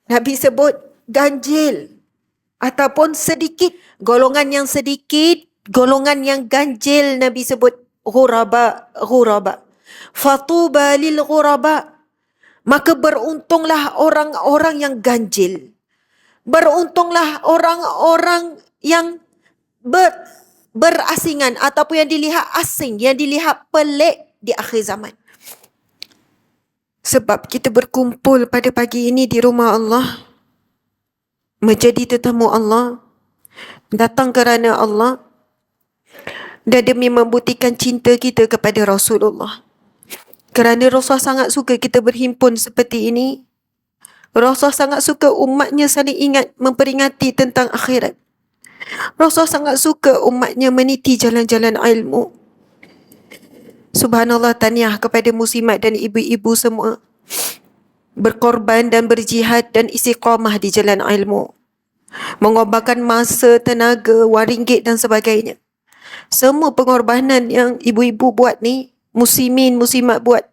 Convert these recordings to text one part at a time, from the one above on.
Nabi sebut ganjil ataupun sedikit. Golongan yang sedikit, golongan yang ganjil, Nabi sebut ghuraba, ghuraba. Fatuba lil ghuraba. Maka beruntunglah orang-orang yang ganjil. Beruntunglah orang-orang yang berasingan ataupun yang dilihat asing, yang dilihat pelik di akhir zaman. Sebab kita berkumpul pada pagi ini di rumah Allah, menjadi tetamu Allah, datang kerana Allah, dan demi membuktikan cinta kita kepada Rasulullah. Kerana Rasulullah sangat suka kita berhimpun seperti ini. Rasulullah sangat suka umatnya saling ingat, memperingati tentang akhirat. Rasulullah sangat suka umatnya meniti jalan-jalan ilmu. Subhanallah, tahniah kepada muslimat dan ibu-ibu semua. Berkorban dan berjihad dan istiqamah di jalan ilmu. Mengorbankan masa, tenaga, wang ringgit dan sebagainya. Semua pengorbanan yang ibu-ibu buat ni, muslimin, muslimat buat.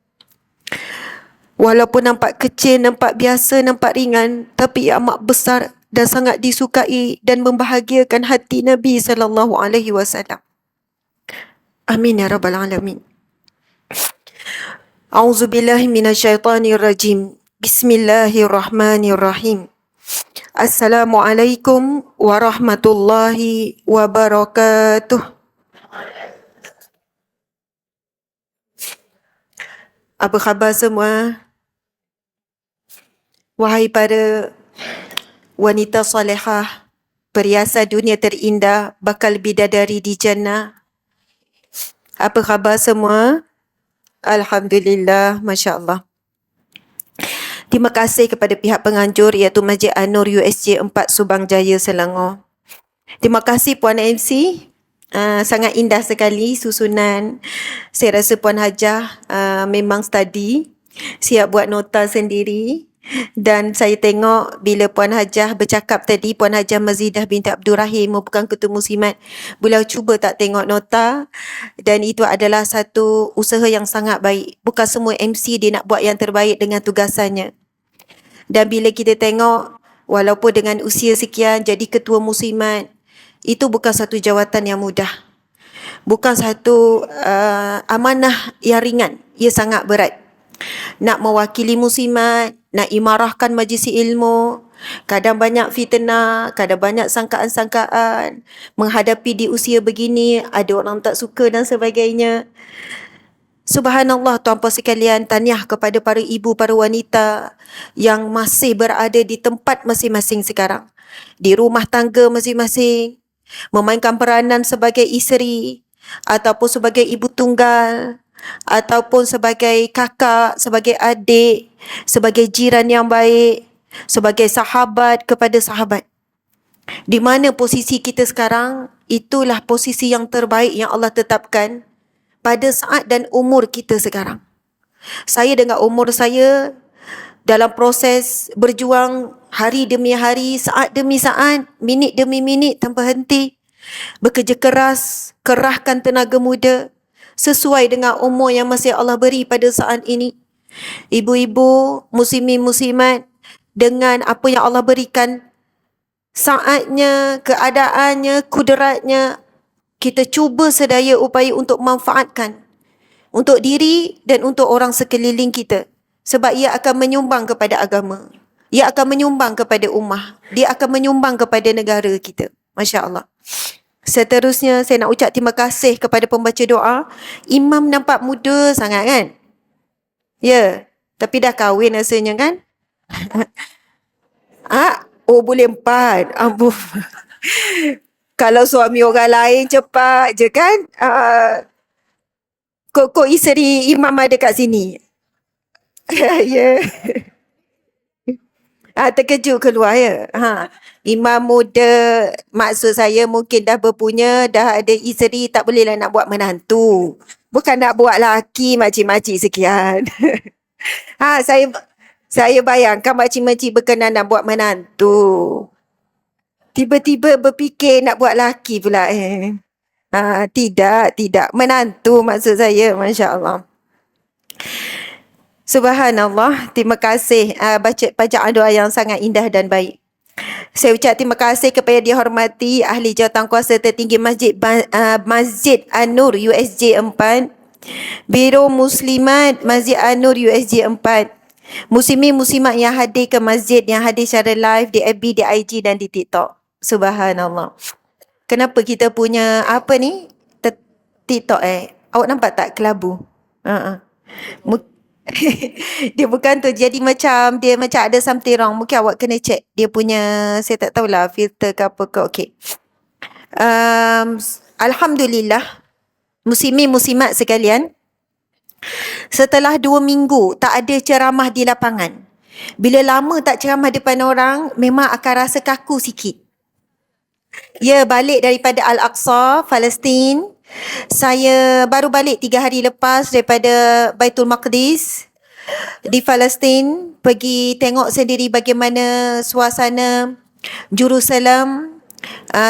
Walaupun nampak kecil, nampak biasa, nampak ringan, tapi amat besar dan sangat disukai dan membahagiakan hati Nabi SAW. Amin ya Rabbal Alamin. A'udzubillahi minasyaitanirrajim. Bismillahirrahmanirrahim. Assalamualaikum warahmatullahi wabarakatuh. Apa khabar semua? Wahai para wanita salihah, perhiasan dunia terindah, bakal bidadari di jannah. Apa khabar semua? Alhamdulillah, Masya Allah. Terima kasih kepada pihak penganjur iaitu Masjid An-Nur USJ 4 Subang Jaya, Selangor. Terima kasih Puan MC. Sangat indah sekali susunan. Saya rasa Puan Hajah memang study, siap buat nota sendiri. Dan saya tengok bila Puan Hajah bercakap tadi, Puan Hajah Mazidah binti Abdul Rahim merupakan Ketua Muslimat, beliau cuba tak tengok nota, dan itu adalah satu usaha yang sangat baik. Bukan semua MC dia nak buat yang terbaik dengan tugasannya. Dan bila kita tengok, walaupun dengan usia sekian jadi Ketua Muslimat, itu bukan satu jawatan yang mudah. Bukan satu amanah yang ringan. Ia sangat berat. Nak mewakili muslimat, nak imarahkan majlis ilmu, kadang banyak fitnah, kadang banyak sangkaan-sangkaan. Menghadapi di usia begini, ada orang tak suka dan sebagainya. Subhanallah, tuan-puan sekalian, tahniah kepada para ibu, para wanita yang masih berada di tempat masing-masing sekarang. Di rumah tangga masing-masing, memainkan peranan sebagai isteri, ataupun sebagai ibu tunggal, ataupun sebagai kakak, sebagai adik, sebagai jiran yang baik, sebagai sahabat kepada sahabat. Di mana posisi kita sekarang, itulah posisi yang terbaik yang Allah tetapkan pada saat dan umur kita sekarang. Saya dengan umur saya dalam proses berjuang hari demi hari, saat demi saat, minit demi minit tanpa henti. Bekerja keras, kerahkan tenaga muda sesuai dengan umur yang masih Allah beri pada saat ini. Ibu-ibu, muslimin, muslimat, dengan apa yang Allah berikan, saatnya, keadaannya, kudratnya, kita cuba sedaya upaya untuk manfaatkan untuk diri dan untuk orang sekeliling kita. Sebab ia akan menyumbang kepada agama. Ia akan menyumbang kepada ummah. Dia akan menyumbang kepada negara kita. Masya Allah. Seterusnya, saya nak ucap terima kasih kepada pembaca doa. Imam nampak muda sangat kan? Ya, tapi dah kahwin rasanya kan? Boleh 4. Ampun. Kalau suami orang lain cepat je kan? Kok isteri imam ada kat sini? Ya. Terkejut keluar ya. Imam muda, maksud saya mungkin dah berpunya, dah ada isteri, tak bolehlah nak buat menantu. Bukan nak buat laki makcik-makcik sekian. Saya bayangkan makcik-makcik berkenan nak buat menantu. Tiba-tiba berfikir nak buat laki pula. Tidak. Menantu maksud saya, Masya Allah. Subhanallah, terima kasih baca bacaan doa yang sangat indah dan baik. Saya ucap terima kasih kepada dihormati Ahli Jawatan Kuasa Tertinggi Masjid An-Nur USJ 4, Biro Muslimat Masjid An-Nur USJ 4, Muslimin Muslimat yang hadir ke masjid, yang hadir secara live di FB, di IG dan di TikTok. Subhanallah. Kenapa kita punya apa ni? TikTok Awak nampak tak kelabu? Mu- dia bukan tu, jadi dia macam ada something wrong. Mungkin awak kena check dia punya, saya tak tahulah filter ke apa ke. Okey. Alhamdulillah, muslimin muslimat sekalian, setelah 2 minggu tak ada ceramah di lapangan. Bila lama tak ceramah depan orang, memang akan rasa kaku sikit. Ya, balik daripada Al-Aqsa, Palestin. Saya baru balik 3 hari lepas daripada Baitul Maqdis di Palestin, pergi tengok sendiri bagaimana suasana Jerusalem,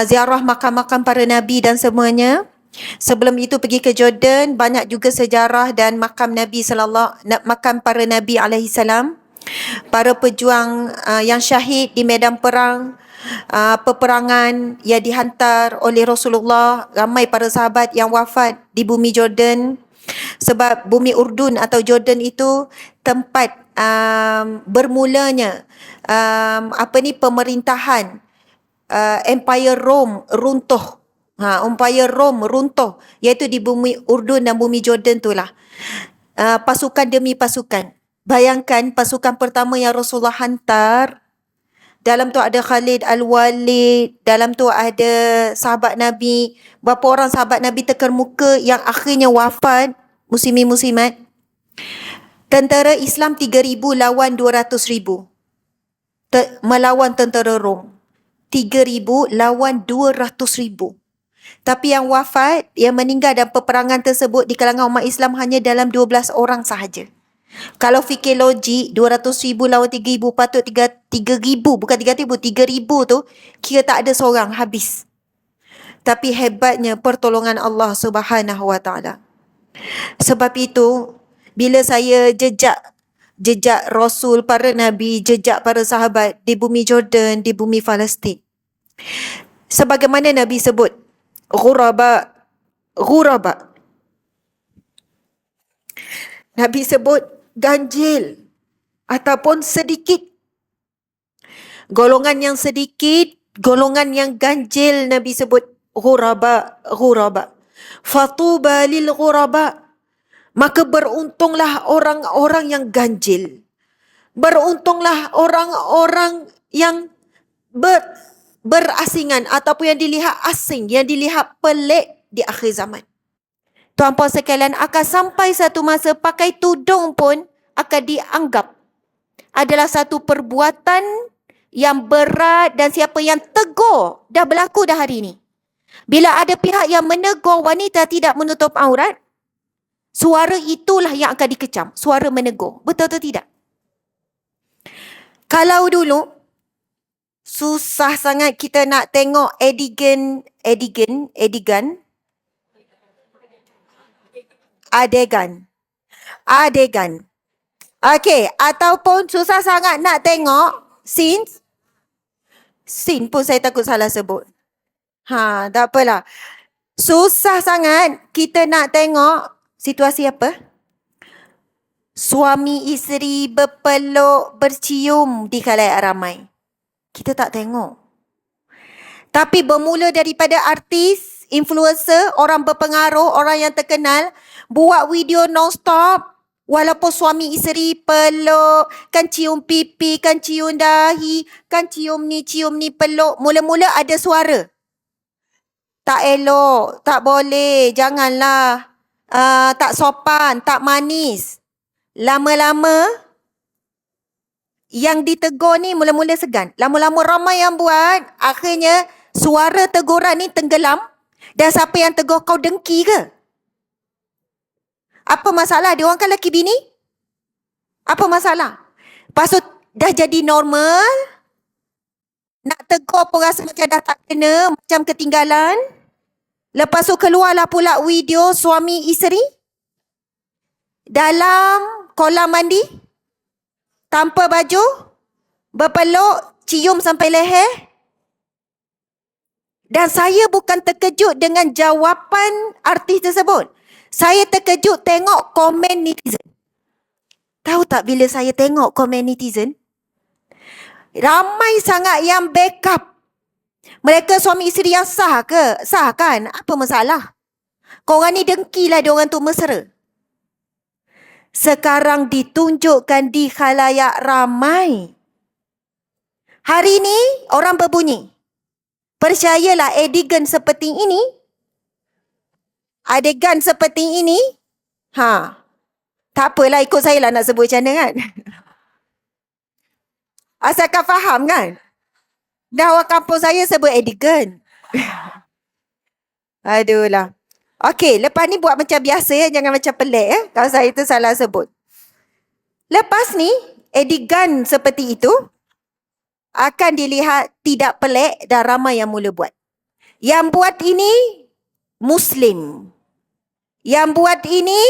ziarah makam-makam para nabi dan semuanya. Sebelum itu pergi ke Jordan, banyak juga sejarah dan makam makam para nabi alaihi salam, para pejuang yang syahid di medan perang, peperangan yang dihantar oleh Rasulullah, ramai para sahabat yang wafat di bumi Jordan. Sebab bumi Urdun atau Jordan itu tempat bermulanya pemerintahan Empire Rome runtuh. Empire Rome runtuh, iaitu di bumi Urdun dan bumi Jordan itulah. Pasukan demi pasukan. Bayangkan pasukan pertama yang Rasulullah hantar, dalam tu ada Khalid Al-Walid, dalam tu ada sahabat Nabi. Berapa orang sahabat Nabi terkemuka yang akhirnya wafat, muslimin muslimat. Tentera Islam 3,000 lawan 200,000. Melawan tentera Rom. 3,000 lawan 200,000. Tapi yang wafat, yang meninggal dalam peperangan tersebut di kalangan umat Islam hanya dalam 12 orang sahaja. Kalau fikir logik, 200,000 lawan 3,000, patut 3,000, bukan 3,000, 3,000 tu kira tak ada seorang, habis. Tapi hebatnya pertolongan Allah Subhanahu Wa Taala. Sebab itu, bila saya jejak Rasul, para Nabi, jejak para sahabat di bumi Jordan, di bumi Palestin, sebagaimana Nabi sebut, ghuraba. Nabi sebut ganjil ataupun sedikit. Golongan yang sedikit, golongan yang ganjil, Nabi sebut ghuraba. Fatuba lil ghuraba. Maka beruntunglah orang-orang yang ganjil. Beruntunglah orang-orang yang berasingan ataupun yang dilihat asing, yang dilihat pelik di akhir zaman. Tuan-puan sekalian, akan sampai satu masa pakai tudung pun akan dianggap adalah satu perbuatan yang berat, dan siapa yang tegur, dah berlaku dah hari ini. Bila ada pihak yang menegur wanita tidak menutup aurat, suara itulah yang akan dikecam, suara menegur. Betul atau tidak? Kalau dulu, susah sangat kita nak tengok adegan. Okey, ataupun susah sangat nak tengok scene pun saya takut salah sebut. Tak apalah. Susah sangat kita nak tengok situasi apa? Suami isteri berpeluk, bercium di khalayak ramai. Kita tak tengok. Tapi bermula daripada artis, influencer, orang berpengaruh, orang yang terkenal, buat video non-stop, walaupun suami isteri peluk, kan cium pipi, kan cium dahi, kan cium ni, peluk. Mula-mula ada suara. Tak elok, tak boleh, janganlah. Tak sopan, tak manis. Lama-lama, yang ditegur ni mula-mula segan. Lama-lama ramai yang buat, akhirnya suara teguran ni tenggelam. Dan siapa yang tegur, kau dengki ke? Apa masalah? Dia orang kan lelaki bini? Apa masalah? Lepas tu dah jadi normal. Nak tegur pun rasa macam dah tak kena, macam ketinggalan. Lepas tu keluarlah pula video suami isteri dalam kolam mandi. tanpa baju, berpeluk, cium sampai leher. Dan saya bukan terkejut dengan jawapan artis tersebut. Saya terkejut tengok komen netizen. Tahu tak bila saya tengok komen netizen? Ramai sangat yang backup. Mereka suami isteri yang sah ke? Sah kan? Apa masalah? Korang ni dengkilah diorang tu mesra. Sekarang ditunjukkan di khalayak ramai. Hari ni orang berbunyi. Percayalah adegan seperti ini. Adegan seperti ini. Tak apalah ikut saya lah nak sebut macam mana kan. Asalkan faham kan. Dah orang kampung saya sebut adegan. Aduh lah. Okey, lepas ni buat macam biasa ya. Jangan macam pelik ya. Kalau saya tu salah sebut. Lepas ni, adegan seperti itu akan dilihat tidak pelik dan ramai yang mula buat. Yang buat ini Muslim. Yang buat ini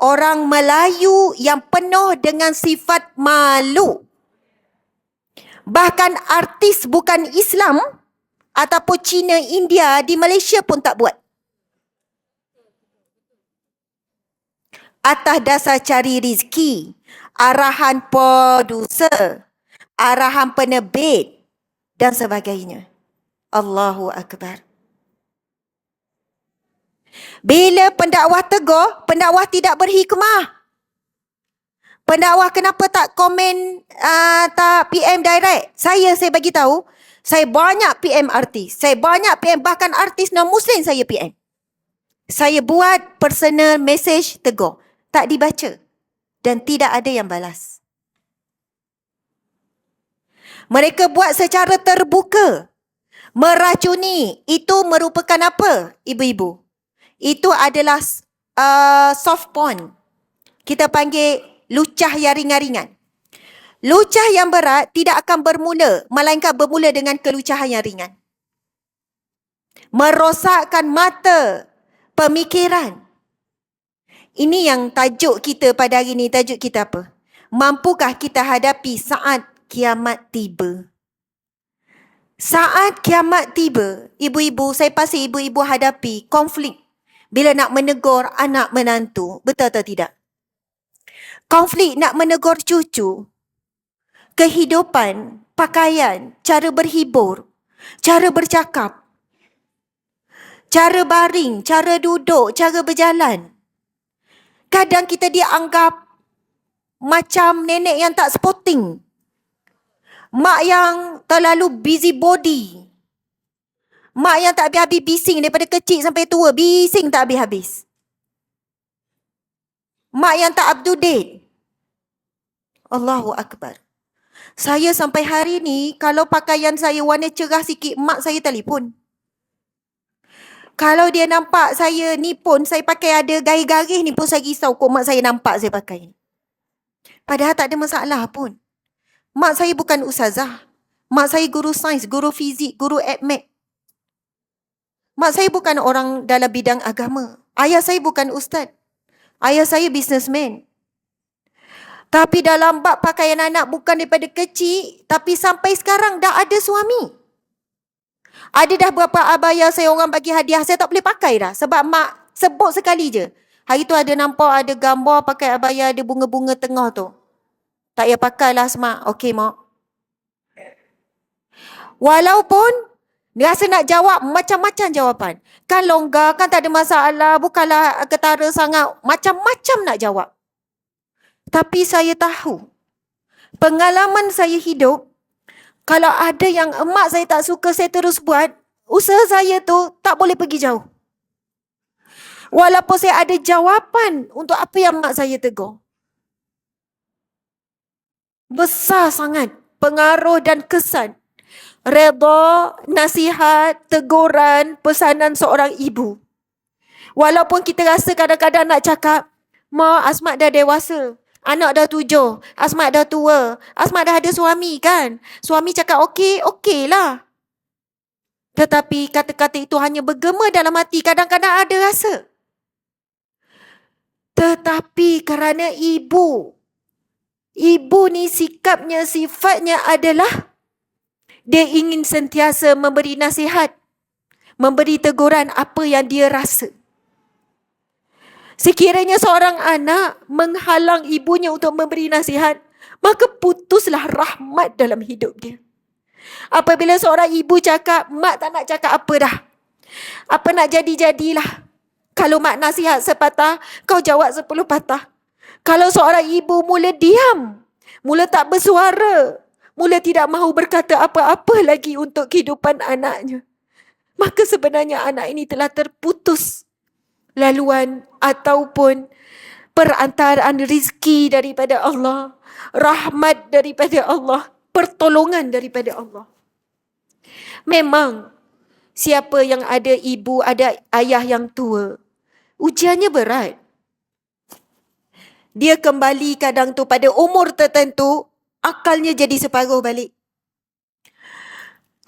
orang Melayu yang penuh dengan sifat malu. Bahkan artis bukan Islam ataupun Cina, India di Malaysia pun tak buat. Atas dasar cari rezeki, arahan produser, arahan penerbit dan sebagainya. Allahu Akbar. Bila pendakwah tegur, pendakwah tidak berhikmah. Pendakwah kenapa tak komen, tak PM direct? Saya bagi tahu, saya banyak PM artis. Saya banyak PM, bahkan artis non-Muslim saya PM. Saya buat personal message tegur. Tak dibaca. Dan tidak ada yang balas. Mereka buat secara terbuka. Meracuni. Itu merupakan apa, ibu-ibu? Itu adalah soft porn. Kita panggil lucah yang ringan-ringan. Lucah yang berat tidak akan bermula, melainkan bermula dengan kelucahan yang ringan. Merosakkan mata, pemikiran. Ini yang tajuk kita pada hari ini. Tajuk kita apa? Mampukah kita hadapi saat kiamat tiba? Saat kiamat tiba, ibu-ibu, saya pasti ibu-ibu hadapi konflik bila nak menegur anak menantu. Betul atau tidak? Konflik nak menegur cucu. Kehidupan, pakaian, cara berhibur, cara bercakap, cara baring, cara duduk, cara berjalan. Kadang kita dianggap macam nenek yang tak sporting. Mak yang terlalu busybody. Mak yang tak habis-habis bising daripada kecil sampai tua. Bising tak habis-habis. Mak yang tak up to date. Allahu Akbar. Saya sampai hari ni, kalau pakaian saya warna cerah sikit, mak saya telefon. Kalau dia nampak saya ni pun, saya pakai ada garis-garis ni pun saya risau kok mak saya nampak saya pakai. Padahal tak ada masalah pun. Mak saya bukan ustazah. Mak saya guru sains, guru fizik, guru admat. Mak saya bukan orang dalam bidang agama. Ayah saya bukan ustaz. Ayah saya businessman. Tapi dalam bab pakaian anak bukan daripada kecil, tapi sampai sekarang dah ada suami. Ada dah berapa abaya saya orang bagi hadiah, saya tak boleh pakai dah. Sebab mak sebut sekali je. Hari tu ada nampak ada gambar pakai abaya, ada bunga-bunga tengah tu. Tak payah pakailah Asma. Okey mak. Walaupun rasa nak jawab macam-macam jawapan. Kan longgar, kan tak ada masalah, bukanlah ketara sangat. Macam-macam nak jawab. Tapi saya tahu, pengalaman saya hidup, kalau ada yang emak saya tak suka, saya terus buat, usaha saya tu tak boleh pergi jauh. Walaupun saya ada jawapan untuk apa yang mak saya tegur. Besar sangat pengaruh dan kesan redha, nasihat, teguran, pesanan seorang ibu. Walaupun kita rasa kadang-kadang nak cakap, Mak, Asmat dah dewasa. Anak dah 7. Asmat dah tua. Asmat dah ada suami kan? Suami cakap okey, okey lah. Tetapi kata-kata itu hanya bergema dalam hati. Kadang-kadang ada rasa. Tetapi kerana ibu Ibu ni sikapnya, sifatnya adalah dia ingin sentiasa memberi nasihat, memberi teguran apa yang dia rasa. Sekiranya seorang anak menghalang ibunya untuk memberi nasihat, maka putuslah rahmat dalam hidup dia. Apabila seorang ibu cakap, mak tak nak cakap apa dah. Apa nak jadi-jadilah. Kalau mak nasihat sepatah, kau jawab 10 patah. Kalau seorang ibu mula diam, mula tak bersuara, mula tidak mahu berkata apa-apa lagi untuk kehidupan anaknya, maka sebenarnya anak ini telah terputus laluan ataupun perantaraan rizki daripada Allah, rahmat daripada Allah, pertolongan daripada Allah. Memang siapa yang ada ibu, ada ayah yang tua, ujiannya berat. Dia kembali kadang tu pada umur tertentu, akalnya jadi separuh balik.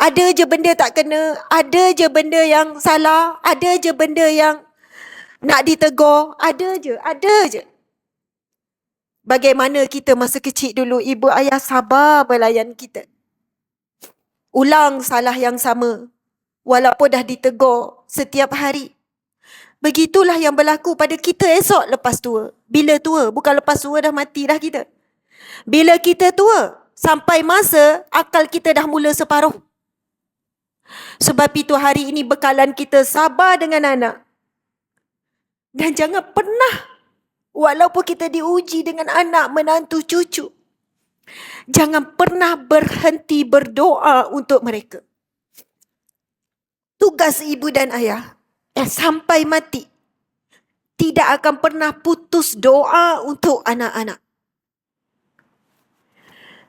Ada je benda tak kena, ada je benda yang salah, ada je benda yang nak ditegur, ada je. Bagaimana kita masa kecil dulu, ibu ayah sabar melayan kita. Ulang salah yang sama, walaupun dah ditegur setiap hari. Begitulah yang berlaku pada kita esok lepas tua. Bila tua, bukan lepas tua dah mati dah kita. Bila kita tua, sampai masa akal kita dah mula separuh. Sebab itu hari ini bekalan kita sabar dengan anak. Dan jangan pernah, walaupun kita diuji dengan anak, menantu, cucu, jangan pernah berhenti berdoa untuk mereka. Tugas ibu dan ayah sampai mati tidak akan pernah putus doa untuk anak-anak.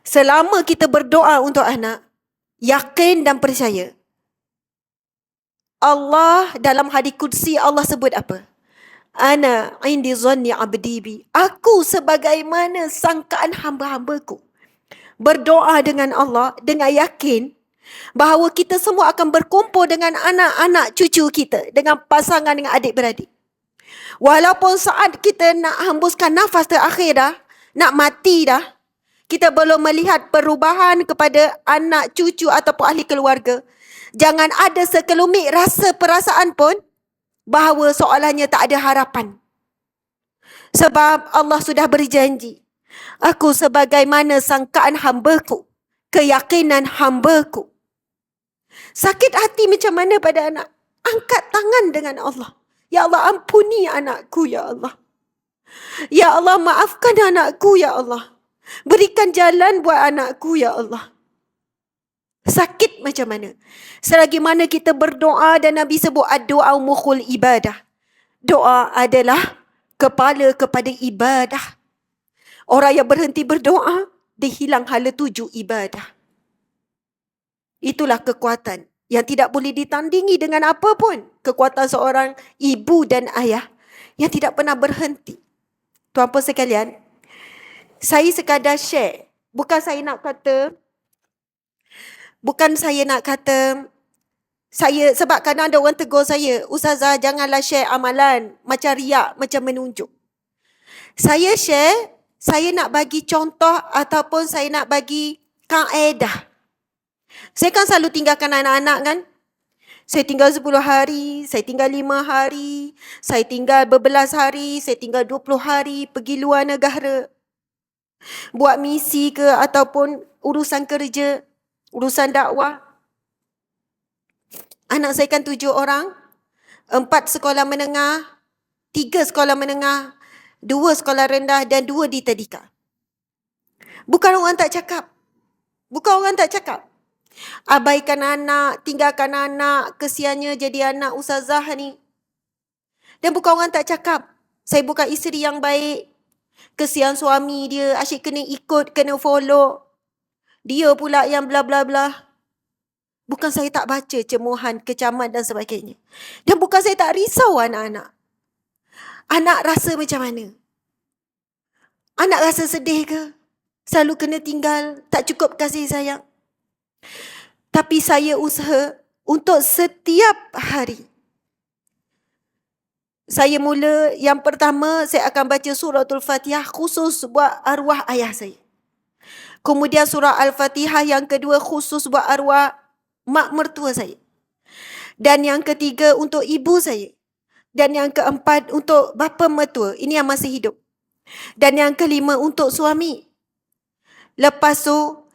Selama kita berdoa untuk anak, yakin dan percaya, Allah dalam hadis qudsi Allah sebut apa? Ana indi zanni abdi bi. Aku sebagaimana sangkaan hamba-hambaku. Berdoa dengan Allah dengan yakin bahawa kita semua akan berkumpul dengan anak-anak cucu kita, dengan pasangan, dengan adik-beradik. Walaupun saat kita nak hembuskan nafas terakhir dah, nak mati dah, kita belum melihat perubahan kepada anak, cucu ataupun ahli keluarga. Jangan ada sekelumit rasa perasaan pun bahawa soalannya tak ada harapan. Sebab Allah sudah berjanji, aku sebagaimana sangkaan hambaku, keyakinan hambaku. Sakit hati macam mana pada anak? Angkat tangan dengan Allah. Ya Allah, ampuni anakku, ya Allah. Ya Allah, maafkan anakku, ya Allah. Berikan jalan buat anakku, ya Allah. Sakit macam mana? Selagi mana kita berdoa, dan Nabi sebut doa mukhul ibadah. Doa adalah kepala kepada ibadah. Orang yang berhenti berdoa, dia hilang hala tuju ibadah. Itulah kekuatan yang tidak boleh ditandingi dengan apa pun. Kekuatan seorang ibu dan ayah yang tidak pernah berhenti. Tuan-puan sekalian, saya sekadar share. Bukan saya nak kata, saya, sebab kadang ada orang tegur saya, Ustazah janganlah share amalan macam riak, macam menunjuk. Saya share, saya nak bagi contoh ataupun saya nak bagi kaedah. Saya kan selalu tinggalkan anak-anak kan. Saya tinggal 10 hari, saya tinggal 5 hari, saya tinggal berbelas hari, saya tinggal 20 hari pergi luar negara. Buat misi ke ataupun urusan kerja, urusan dakwah. Anak saya kan 7 orang, 4 sekolah menengah, 3 sekolah menengah, 2 sekolah rendah dan 2 di tadika. Bukan orang tak cakap. Abaikan anak, tinggalkan anak, kesiannya jadi anak ustazah ni. Dan bukan orang tak cakap, saya bukan isteri yang baik, kesian suami dia, asyik kena ikut, kena follow. Dia pula yang bla bla bla. Bukan saya tak baca cemohan, kecaman dan sebagainya. Dan bukan saya tak risau anak-anak. Anak rasa macam mana? Anak rasa sedih ke? Selalu kena tinggal, tak cukup kasih sayang. Tapi saya usaha untuk setiap hari. Saya mula, yang pertama saya akan baca suratul Fatihah khusus buat arwah ayah saya. Kemudian surah Al-Fatihah yang kedua khusus buat arwah mak mertua saya. Dan yang ketiga untuk ibu saya. Dan yang keempat untuk bapa mertua. Ini yang masih hidup. Dan yang kelima untuk suami. Lepas tu,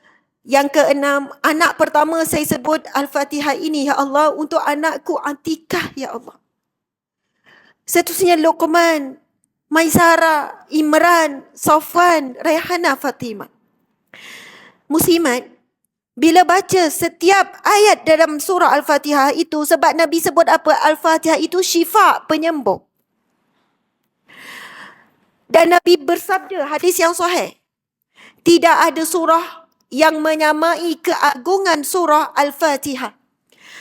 yang keenam, anak pertama saya sebut Al-Fatihah ini, ya Allah, untuk anakku Atikah, ya Allah. Seterusnya Luqman, Maisara, Imran, Safwan, Rayhana, Fatimah. Muslimat, bila baca setiap ayat dalam surah Al-Fatihah itu, sebab Nabi sebut apa? Al-Fatihah itu syifa, penyembuh. Dan Nabi bersabda, hadis yang sahih, tidak ada surah yang menyamai keagungan surah Al-Fatihah.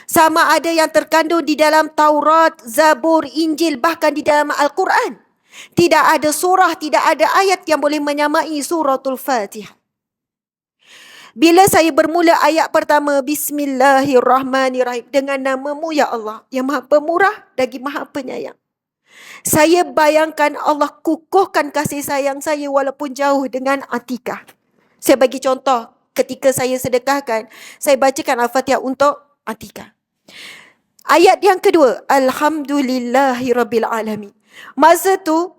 Sama ada yang terkandung di dalam Taurat, Zabur, Injil, bahkan di dalam Al-Quran. Tidak ada surah, tidak ada ayat yang boleh menyamai suratul Fatihah. Bila saya bermula ayat pertama, Bismillahirrahmanirrahim, dengan nama-Mu ya Allah, yang Maha Pemurah lagi Maha Penyayang. Saya bayangkan Allah kukuhkan kasih sayang saya walaupun jauh dengan Atikah. Saya bagi contoh, ketika saya sedekahkan, saya bacakan Al-Fatihah untuk Atikah. Ayat yang kedua, Alhamdulillahirrabbilalamin. Masa tu,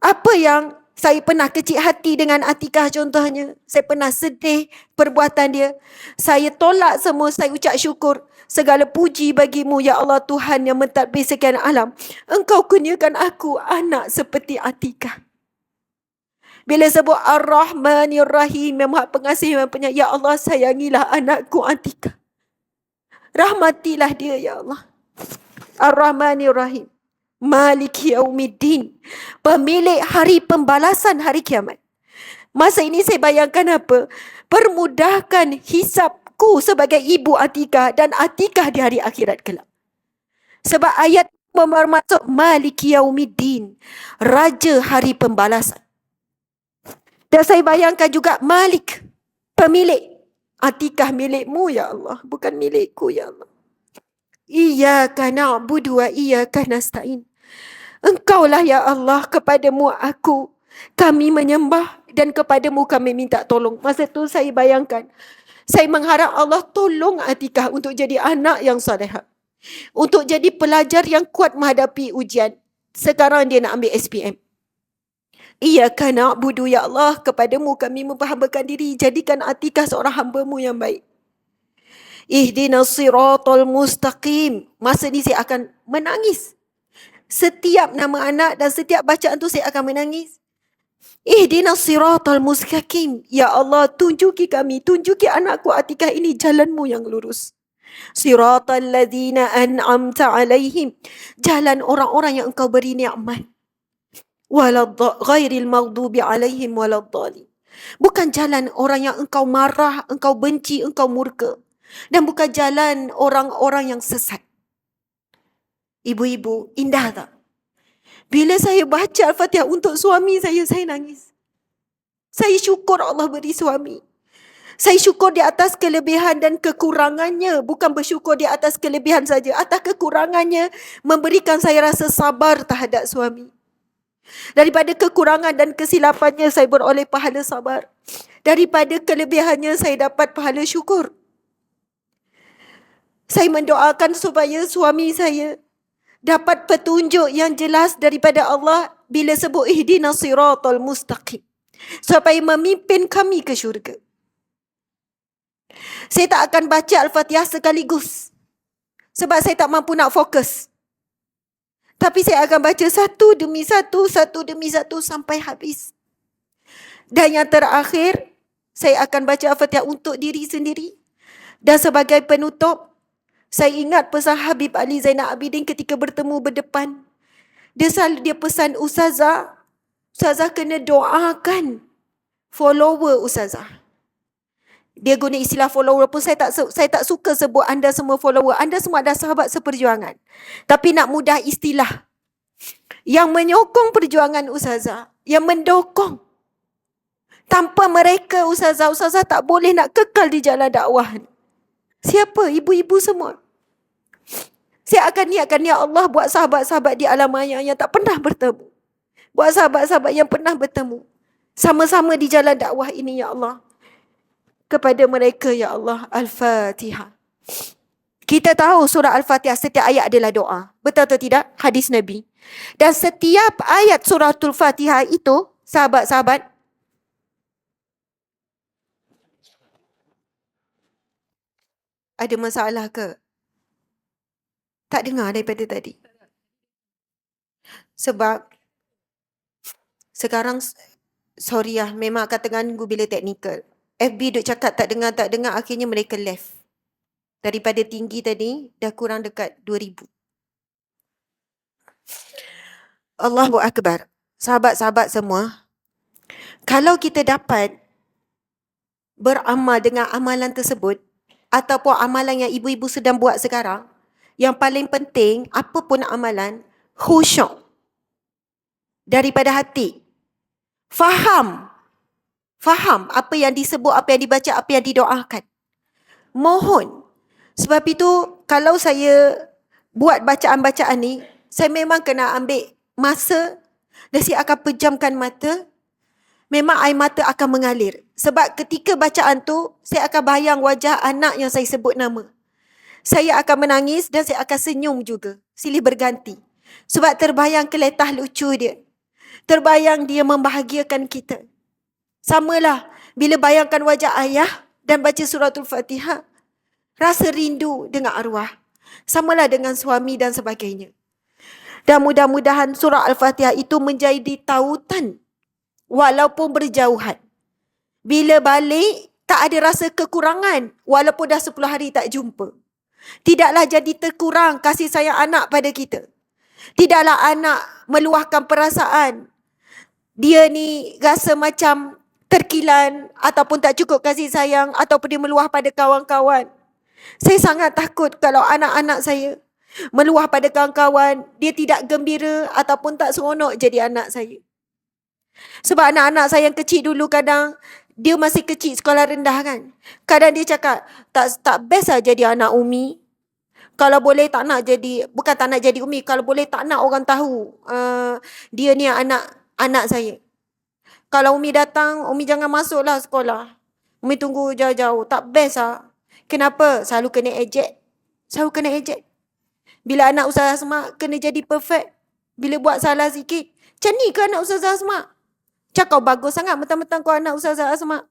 apa yang saya pernah kecil hati dengan Atikah contohnya. Saya pernah sedih perbuatan dia. Saya tolak semua, saya ucap syukur. Segala puji bagimu, ya Allah Tuhan yang mentadbir sekian alam. Engkau kurniakan aku anak seperti Atikah. Bila sebut Ar-Rahmanir-Rahim, yang Maha Pengasih, yang Penyayang, ya Allah sayangilah anakku Atikah. Rahmatilah dia, ya Allah. Ar-Rahmanir-Rahim. Malik Yaumiddin. Pemilik hari pembalasan hari kiamat. Masa ini saya bayangkan apa? Permudahkan hisabku sebagai ibu Atikah dan Atikah di hari akhirat kelak. Sebab ayat bermaksud Malik Yaumiddin. Raja hari pembalasan. Dan saya bayangkan juga Malik. Pemilik. Atikah milikmu ya Allah. Bukan milikku ya Allah. Iyyaka na'budu wa iyyaka nasta'in. Engkaulah ya Allah, kepadamu kami menyembah dan kepadamu kami minta tolong. Masa tu saya bayangkan, saya mengharap Allah tolong Atikah untuk jadi anak yang salihah. Untuk jadi pelajar yang kuat menghadapi ujian. Sekarang dia nak ambil SPM. Iyyaka na'budu ya Allah, kepadamu kami memperhambakan diri. Jadikan Atikah seorang hamba-Mu yang baik. Ihdinas siratal mustaqim. Masa ni saya akan menangis. Setiap nama anak dan setiap bacaan tu saya akan menangis. Ihdinas siratal mustaqim. Ya Allah, tunjuki kami, tunjuki anakku Atikah ini jalan-Mu yang lurus. Siratal ladzina an'amta alaihim. Jalan orang-orang yang Engkau beri nikmat. Ghairil maghdubi alaihim waladdallin. Bukan jalan orang yang Engkau marah, Engkau benci, Engkau murka. Dan bukan jalan orang-orang yang sesat. Ibu-ibu, indah tak? Bila saya baca Al-Fatihah untuk suami saya nangis. Saya syukur Allah beri suami. Saya syukur di atas kelebihan dan kekurangannya. Bukan bersyukur di atas kelebihan saja. Atas kekurangannya memberikan saya rasa sabar terhadap suami. Daripada kekurangan dan kesilapannya saya beroleh pahala sabar. Daripada kelebihannya saya dapat pahala syukur. Saya mendoakan supaya suami saya dapat petunjuk yang jelas daripada Allah bila sebut ihdinas siratal mustaqim. Supaya memimpin kami ke syurga. Saya tak akan baca Al-Fatihah sekaligus. Sebab saya tak mampu nak fokus. Tapi saya akan baca satu demi satu sampai habis. Dan yang terakhir, saya akan baca Al-Fatihah untuk diri sendiri. Dan sebagai penutup, saya ingat pesan Habib Ali Zainal Abidin ketika bertemu berdepan. Dia pesan Ustazah kena doakan follower Ustazah. Dia guna istilah follower pun saya tak suka sebut anda semua follower. Anda semua adalah sahabat seperjuangan. Tapi nak mudah istilah. Yang menyokong perjuangan Ustazah. Yang mendokong. Tanpa mereka Ustazah tak boleh nak kekal di jalan dakwah. Siapa? Ibu-ibu semua. Saya akan niatkan, ya Allah, buat sahabat-sahabat di alam maya yang tak pernah bertemu. Buat sahabat-sahabat yang pernah bertemu. Sama-sama di jalan dakwah ini, ya Allah. kepada mereka, ya Allah. Al-Fatihah. Kita tahu surah Al-Fatihah setiap ayat adalah doa. Betul atau tidak? Hadis Nabi. Dan setiap ayat suratul Fatihah itu, sahabat-sahabat, ada masalah ke? Tak dengar daripada tadi. Sebab sekarang, sorry lah, memang akan terganggu bila teknikal. FB duk cakap tak dengar, akhirnya mereka left. Daripada tinggi tadi, dah kurang dekat 2,000. Allahu Akbar. Sahabat-sahabat semua, kalau kita dapat beramal dengan amalan tersebut, ataupun amalan yang ibu-ibu sedang buat sekarang, yang paling penting, apa pun amalan, khusyuk daripada hati. Faham apa yang disebut, apa yang dibaca, apa yang didoakan. Mohon. Sebab itu, kalau saya buat bacaan-bacaan ni, saya memang kena ambil masa dan saya akan pejamkan mata. Memang air mata akan mengalir. Sebab ketika bacaan tu, saya akan bayang wajah anak yang saya sebut nama. Saya akan menangis dan saya akan senyum juga. Silih berganti. Sebab terbayang keletah lucu dia. Terbayang dia membahagiakan kita. Samalah bila bayangkan wajah ayah dan baca suratul Fatihah. Rasa rindu dengan arwah. Samalah dengan suami dan sebagainya. Dan mudah-mudahan surah Al-Fatihah itu menjadi tautan walaupun berjauhan. Bila balik, tak ada rasa kekurangan walaupun dah 10 hari tak jumpa. Tidaklah jadi terkurang kasih sayang anak pada kita. Tidaklah anak meluahkan perasaan. Dia ni rasa macam terkilan ataupun tak cukup kasih sayang ataupun dia meluah pada kawan-kawan. Saya sangat takut kalau anak-anak saya meluah pada kawan-kawan, dia tidak gembira ataupun tak seronok jadi anak saya. Sebab anak-anak saya yang kecil dulu kadang, dia masih kecil sekolah rendah kan. Kadang dia cakap, tak best lah jadi anak Umi. Kalau boleh tak nak jadi, bukan tak nak jadi Umi, kalau boleh tak nak orang tahu dia ni anak saya. Kalau Umi datang, Umi jangan masuklah sekolah. Umi tunggu jauh-jauh, tak best lah. Kenapa? Selalu kena ejek. Bila anak Ustazah Asma kena jadi perfect. Bila buat salah sikit, macam ni ke anak Ustazah Asma? Cakap bagus sangat mentang-mentang kau anak Ustazah Asma.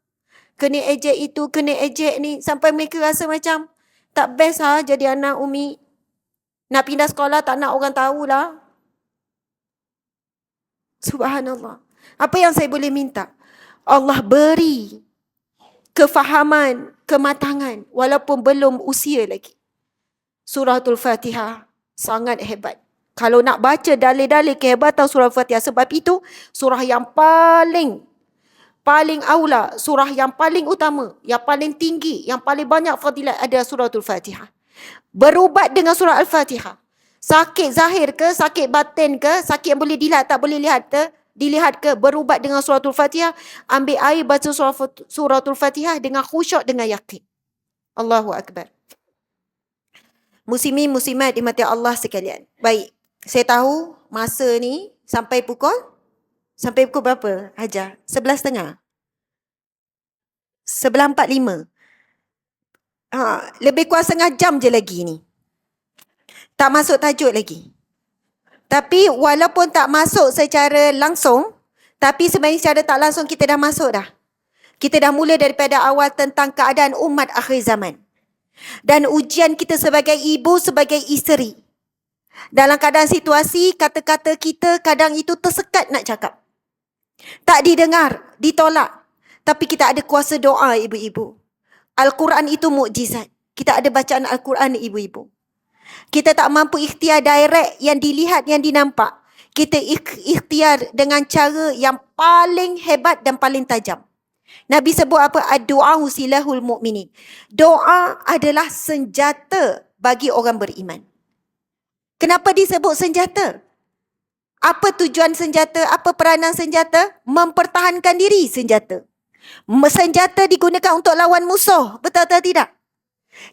Kena ejek itu, kena ejek ni. Sampai mereka rasa macam tak best lah jadi anak Umi. Nak pindah sekolah tak nak orang tahulah. Subhanallah. Apa yang saya boleh minta? Allah beri kefahaman, kematangan walaupun belum usia lagi. Suratul Fatihah sangat hebat. Kalau nak baca dalil-dalil kehebatan surah Fatihah, sebab itu surah yang paling aula, surah yang paling utama, yang paling tinggi, yang paling banyak fadilat adalah suratul Fatihah. Berubat dengan surah Al-Fatihah. Sakit zahir ke, sakit batin ke, sakit yang boleh dilihat tak boleh dilihat ke, berubat dengan suratul Fatihah. Ambil air baca suratul Fatihah dengan khusyuk, dengan yakin. Allahu Akbar. Muslimin muslimat dimati Allah sekalian. Baik, saya tahu masa ni sampai pukul berapa Hajar? 11.30. 11.45. Lebih kurang setengah jam je lagi ni. Tak masuk tajuk lagi. Tapi walaupun tak masuk secara langsung, tapi sebenarnya secara tak langsung kita dah masuk dah. Kita dah mula daripada awal tentang keadaan umat akhir zaman. Dan ujian kita sebagai ibu, sebagai isteri. Dalam keadaan situasi, kata-kata kita kadang itu tersekat nak cakap. Tak didengar, ditolak. Tapi kita ada kuasa doa, ibu-ibu. Al-Quran itu mukjizat. Kita ada bacaan Al-Quran, ibu-ibu. Kita tak mampu ikhtiar direct yang dilihat, yang dinampak. Kita ikhtiar dengan cara yang paling hebat dan paling tajam. Nabi sebut apa? Ad-du'a silahul mu'minin. Doa adalah senjata bagi orang beriman. Kenapa disebut senjata? Apa tujuan senjata? Apa peranan senjata? Mempertahankan diri senjata. Senjata digunakan untuk lawan musuh. Betul atau tidak?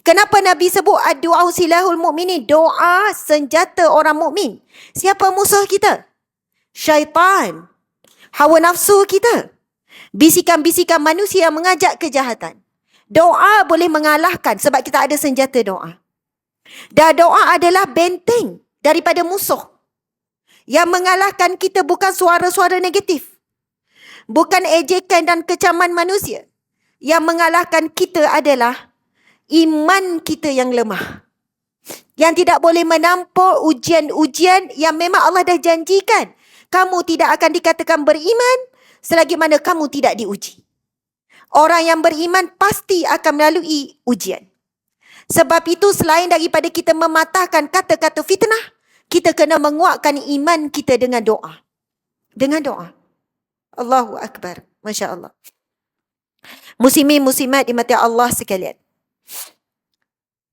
Kenapa Nabi sebut ad-du'a silahul mu'minin? Doa senjata orang mukmin. Siapa musuh kita? Syaitan. Hawa nafsu kita. Bisikan-bisikan manusia yang mengajak kejahatan. Doa boleh mengalahkan sebab kita ada senjata doa. Dan doa adalah benteng daripada musuh. Yang mengalahkan kita bukan suara-suara negatif. Bukan ejekan dan kecaman manusia. Yang mengalahkan kita adalah iman kita yang lemah. Yang tidak boleh menampung ujian-ujian yang memang Allah dah janjikan. Kamu tidak akan dikatakan beriman selagi mana kamu tidak diuji. Orang yang beriman pasti akan melalui ujian. Sebab itu selain daripada kita mematahkan kata-kata fitnah, kita kena menguatkan iman kita dengan doa. Dengan doa. Allahu Akbar. Masya Allah. Muslimin muslimat dimati Allah sekalian.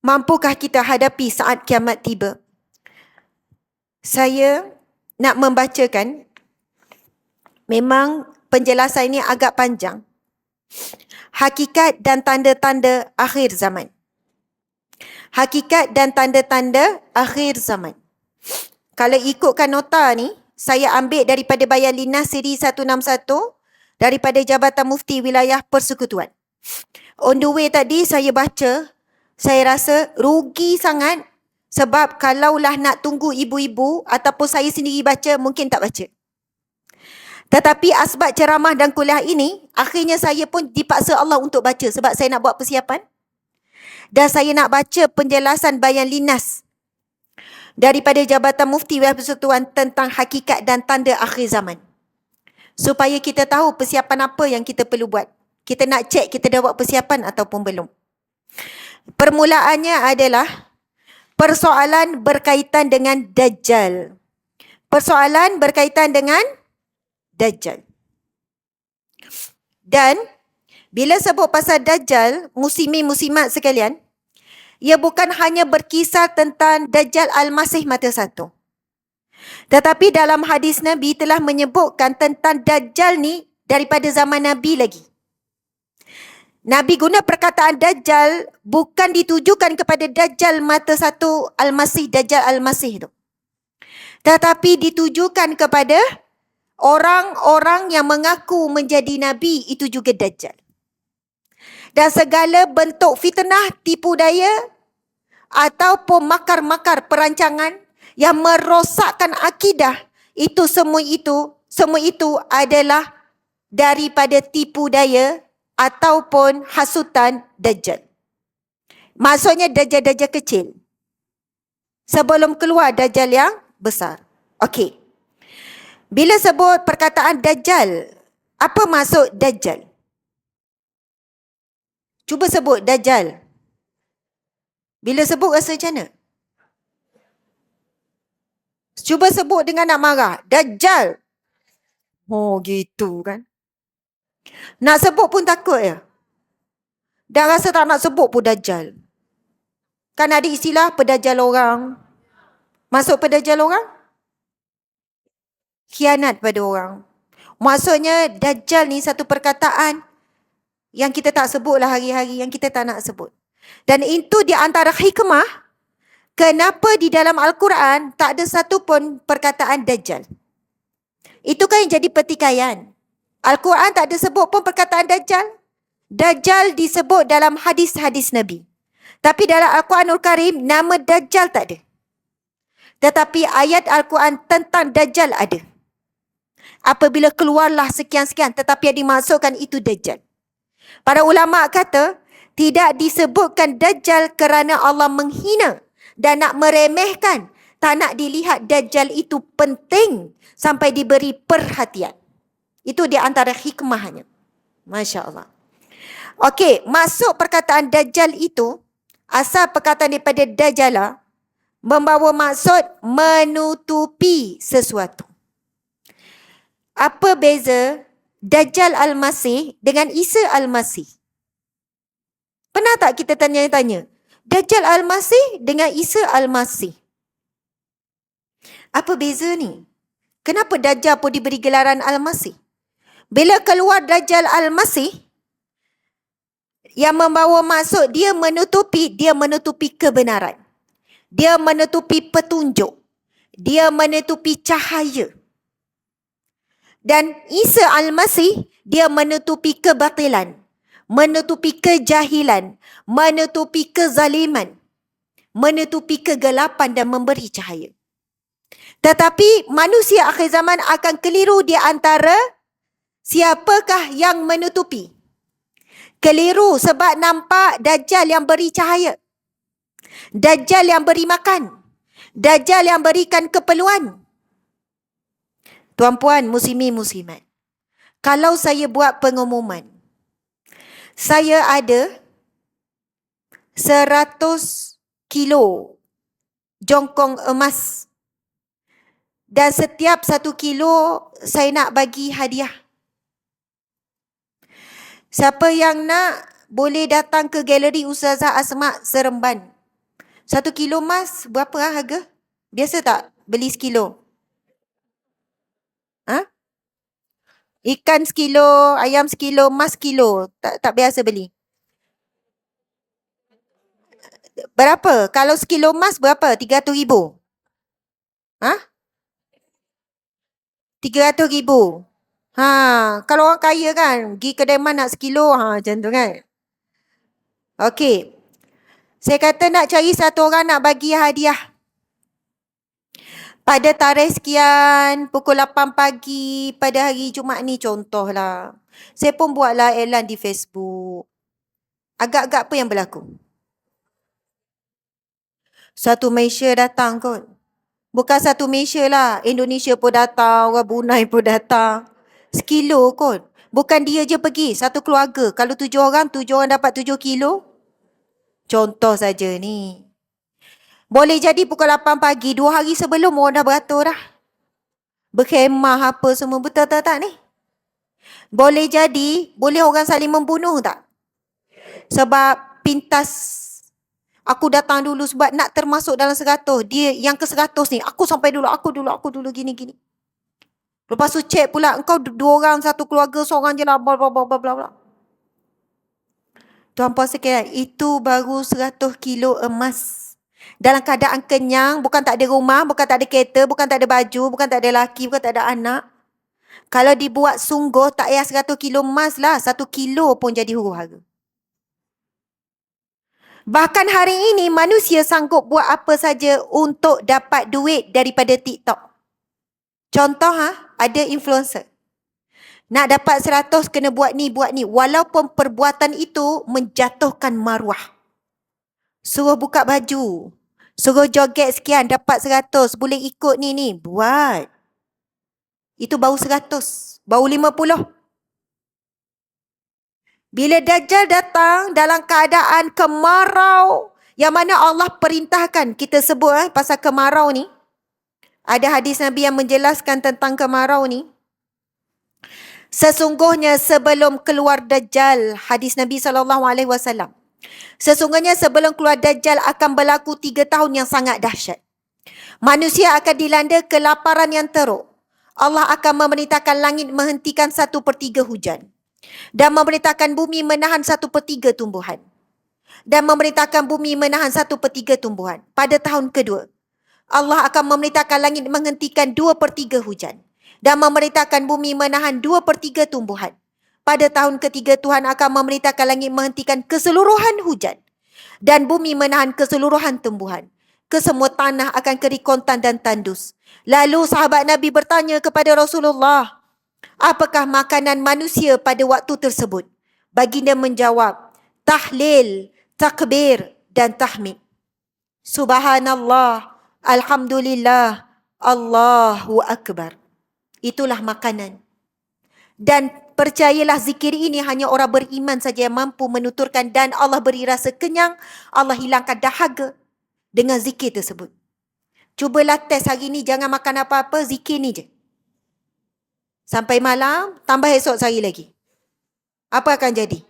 Mampukah kita hadapi saat kiamat tiba? Saya nak membacakan, memang penjelasan ini agak panjang. Hakikat dan tanda-tanda akhir zaman. Hakikat dan tanda-tanda akhir zaman. Kalau ikutkan nota ni, saya ambil daripada Bayan Linnas siri 161 daripada Jabatan Mufti Wilayah Persekutuan. On the way tadi saya baca, saya rasa rugi sangat sebab kalaulah nak tunggu ibu-ibu ataupun saya sendiri baca, mungkin tak baca. Tetapi asbab ceramah dan kuliah ini, akhirnya saya pun dipaksa Allah untuk baca sebab saya nak buat persiapan. Dan saya nak baca penjelasan Bayan Linnas daripada Jabatan Mufti Wilayah Persekutuan tentang hakikat dan tanda akhir zaman. Supaya kita tahu persiapan apa yang kita perlu buat. Kita nak cek kita dah buat persiapan ataupun belum. Permulaannya adalah persoalan berkaitan dengan Dajjal. Persoalan berkaitan dengan Dajjal. Dan bila sebut pasal Dajjal, muslimin muslimat sekalian, ia bukan hanya berkisar tentang Dajjal Al-Masih mata satu. Tetapi dalam hadis Nabi telah menyebutkan tentang Dajjal ni daripada zaman Nabi lagi. Nabi guna perkataan Dajjal bukan ditujukan kepada Dajjal mata satu Al-Masih, Dajjal Al-Masih tu. Tetapi ditujukan kepada orang-orang yang mengaku menjadi Nabi, itu juga Dajjal. Dan segala bentuk fitnah, tipu daya ataupun makar-makar perancangan yang merosakkan akidah, semua itu adalah daripada tipu daya ataupun hasutan Dajjal. Maksudnya Dajjal-Dajjal kecil. Sebelum keluar Dajjal yang besar. Okey. Bila sebut perkataan Dajjal, apa maksud Dajjal? Cuba sebut Dajjal. Bila sebut rasa macam mana? Cuba sebut dengan nak marah. Dajjal. Oh gitu kan. Nak sebut pun takut ya. Dan rasa tak nak sebut pun Dajjal. Kan ada istilah pedajjal orang. Masuk pedajjal orang? Khianat pada orang. Maksudnya Dajjal ni satu perkataan yang kita tak sebutlah hari-hari, yang kita tak nak sebut. Dan itu di antara hikmah kenapa di dalam Al-Quran tak ada satu pun perkataan Dajjal. Itu kan yang jadi pertikaian. Al-Quran tak ada sebut pun perkataan Dajjal. Dajjal disebut dalam hadis-hadis Nabi. Tapi dalam Al-Quranul Karim, nama Dajjal tak ada. Tetapi ayat Al-Quran tentang Dajjal ada. Apabila keluarlah sekian-sekian, tetapi yang dimaksudkan itu Dajjal. Para ulama kata, tidak disebutkan Dajjal kerana Allah menghina dan nak meremehkan. Tak nak dilihat Dajjal itu penting sampai diberi perhatian. Itu di antara hikmahnya. Masya Allah. Okey, masuk perkataan Dajjal itu, asal perkataan daripada Dajjala, membawa maksud menutupi sesuatu. Apa beza Dajjal Al-Masih dengan Isa Al-Masih? Pernah tak kita tanya-tanya? Dajjal Al-Masih dengan Isa Al-Masih. Apa beza ni? Kenapa Dajjal pun diberi gelaran Al-Masih? Bila keluar Dajjal Al-Masih, yang membawa maksud dia menutupi kebenaran. Dia menutupi petunjuk. Dia menutupi cahaya. Dan Isa Al-Masih, dia menutupi kebatilan. menutupi kejahilan, menutupi kezaliman, menutupi kegelapan dan memberi cahaya. Tetapi manusia akhir zaman akan keliru di antara siapakah yang menutupi. Keliru sebab nampak Dajjal yang beri cahaya, Dajjal yang beri makan, Dajjal yang berikan keperluan. Tuan-puan, muslimin muslimat, kalau saya buat pengumuman, saya ada 100 kilo jongkong emas dan setiap 1 kilo saya nak bagi hadiah. Siapa yang nak boleh datang ke galeri Ustazah Asma Seremban. 1 kilo emas berapa harga? Biasa tak beli sekilo? Ha? Ikan sekilo, ayam sekilo, emas sekilo. Tak biasa beli. Berapa? Kalau sekilo emas berapa? 300,000. Ha? 300,000. Kalau orang kaya kan, pergi kedai mana nak sekilo, macam tu kan. Okey. Saya kata nak cari satu orang nak bagi hadiah. Pada tarikh sekian, pukul 8 pagi pada hari Jumaat ni contohlah. Saya pun buatlah iklan di Facebook. Agak-agak apa yang berlaku? Satu Malaysia datang kot. Bukan satu Malaysia lah. Indonesia pun datang, orang Brunei pun datang. Sekilo kot. Bukan dia je pergi, satu keluarga. Kalau 7 orang dapat 7 kilo. Contoh saja ni. Boleh jadi pukul 8 pagi, 2 hari sebelum orang dah beratur dah. Berkhemah apa semua, betul tak ni? Boleh jadi, boleh orang saling membunuh tak? Sebab pintas, aku datang dulu sebab nak termasuk dalam 100. Dia yang ke 100 ni, aku sampai dulu, aku dulu, gini. Lepas tu cek pula, engkau 2 orang, satu keluarga, seorang je lah, bla bla bla bla bla. Tuan-puan sekalian, itu baru 100 kilo emas. Dalam keadaan kenyang, bukan tak ada rumah, bukan tak ada kereta, bukan tak ada baju, bukan tak ada laki, bukan tak ada anak. Kalau dibuat sungguh, tak payah 100 kilo emas lah. 1 kilo pun jadi huru hara. Bahkan hari ini, manusia sanggup buat apa saja untuk dapat duit daripada TikTok. Contoh, ada influencer. Nak dapat 100, kena buat ni. Walaupun perbuatan itu menjatuhkan maruah. Suruh buka baju. Suruh joget sekian, dapat 100. Boleh ikut ni. Buat. Itu baru 100. Baru 50. Bila Dajjal datang dalam keadaan kemarau, yang mana Allah perintahkan, kita sebut pasal kemarau ni. Ada hadis Nabi yang menjelaskan tentang kemarau ni. Sesungguhnya sebelum keluar Dajjal, hadis Nabi SAW. Sesungguhnya sebelum keluar Dajjal akan berlaku 3 tahun yang sangat dahsyat. Manusia akan dilanda kelaparan yang teruk. Allah akan memerintahkan langit menghentikan 1/3 hujan. Dan memerintahkan bumi menahan 1/3 tumbuhan. Dan memerintahkan bumi menahan 1/3 tumbuhan. Pada tahun kedua, Allah akan memerintahkan langit menghentikan 2/3 hujan. Dan memerintahkan bumi menahan 2/3 tumbuhan. Pada tahun ketiga, Tuhan akan memerintahkan langit menghentikan keseluruhan hujan. Dan bumi menahan keseluruhan tumbuhan. Kesemua tanah akan kering kontan dan tandus. Lalu sahabat Nabi bertanya kepada Rasulullah, apakah makanan manusia pada waktu tersebut? Baginda menjawab, tahlil, takbir dan tahmid. Subhanallah, alhamdulillah, Allahu Akbar. Itulah makanan. Dan percayalah zikir ini hanya orang beriman saja yang mampu menuturkan, dan Allah beri rasa kenyang, Allah hilangkan dahaga dengan zikir tersebut. Cubalah test hari ni, jangan makan apa-apa, zikir ni je. Sampai malam, tambah esok sehari lagi. Apa akan jadi?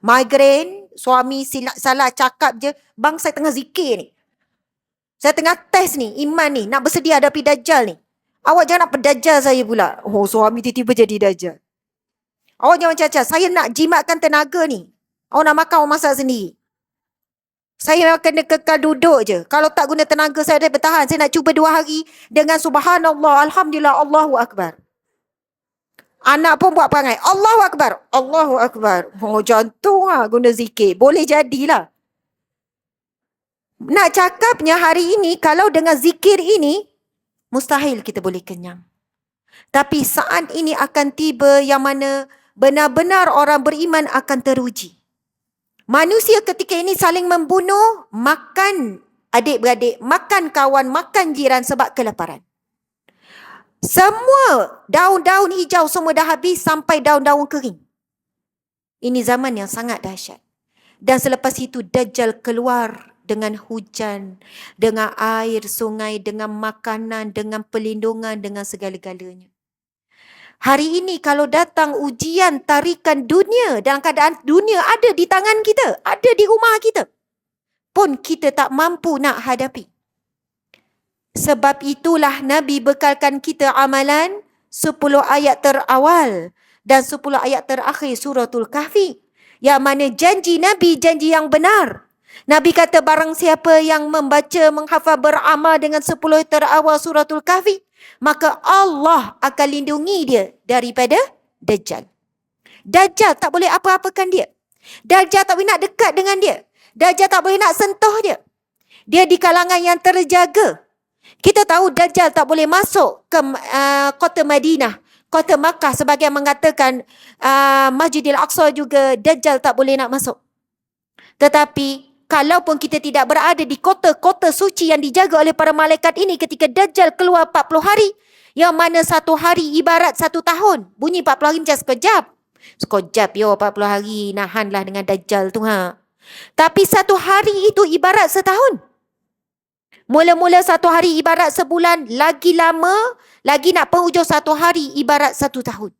Migraine, suami salah cakap je, bang saya tengah zikir ni. Saya tengah test ni, iman ni, nak bersedia hadapi Dajjal ni. Awak jangan nak pedajjal saya pula. Oh, suami tiba-tiba jadi Dajjal. Awak jangan cacat, saya nak jimatkan tenaga ni. Awak nak makan, awak masak sendiri. Saya kena kekal duduk je. Kalau tak guna tenaga saya dah bertahan. Saya nak cuba 2 hari dengan subhanallah, alhamdulillah, Allahu Akbar. Anak pun buat perangai. Allahu Akbar. Allahu Akbar. Oh, jantung lah guna zikir. Boleh jadilah. Nak cakapnya hari ini, kalau dengan zikir ini, mustahil kita boleh kenyang. Tapi saat ini akan tiba yang mana benar-benar orang beriman akan teruji. Manusia ketika ini saling membunuh, makan adik-beradik, makan kawan, makan jiran sebab kelaparan. Semua daun-daun hijau semua dah habis sampai daun-daun kering. Ini zaman yang sangat dahsyat. Dan selepas itu Dajjal keluar dengan hujan, dengan air sungai, dengan makanan, dengan perlindungan, dengan segala-galanya. Hari ini kalau datang ujian tarikan dunia dalam keadaan dunia ada di tangan kita, ada di rumah kita, pun kita tak mampu nak hadapi. Sebab itulah Nabi bekalkan kita amalan 10 ayat terawal dan 10 ayat terakhir suratul Kahfi. Yang mana janji Nabi, janji yang benar. Nabi kata barang siapa yang membaca, menghafal, beramal dengan 10 terawal suratul Kahfi, maka Allah akan lindungi dia daripada Dajjal. Dajjal tak boleh apa-apakan dia. Dajjal tak boleh nak dekat dengan dia. Dajjal tak boleh nak sentuh dia. Dia di kalangan yang terjaga. Kita tahu Dajjal tak boleh masuk ke kota Madinah, kota Makkah, sebagian mengatakan Masjidil Aqsa juga Dajjal tak boleh nak masuk. Tetapi kalaupun kita tidak berada di kota-kota suci yang dijaga oleh para malaikat ini, ketika Dajjal keluar 40 hari, yang mana satu hari ibarat 1 tahun. Bunyi 40 hari macam sekejap. Sekejap 40 hari nahanlah dengan Dajjal tu ha. Tapi 1 hari itu ibarat setahun. Mula-mula 1 hari ibarat sebulan, lagi lama, lagi nak penghujung 1 hari ibarat 1 tahun.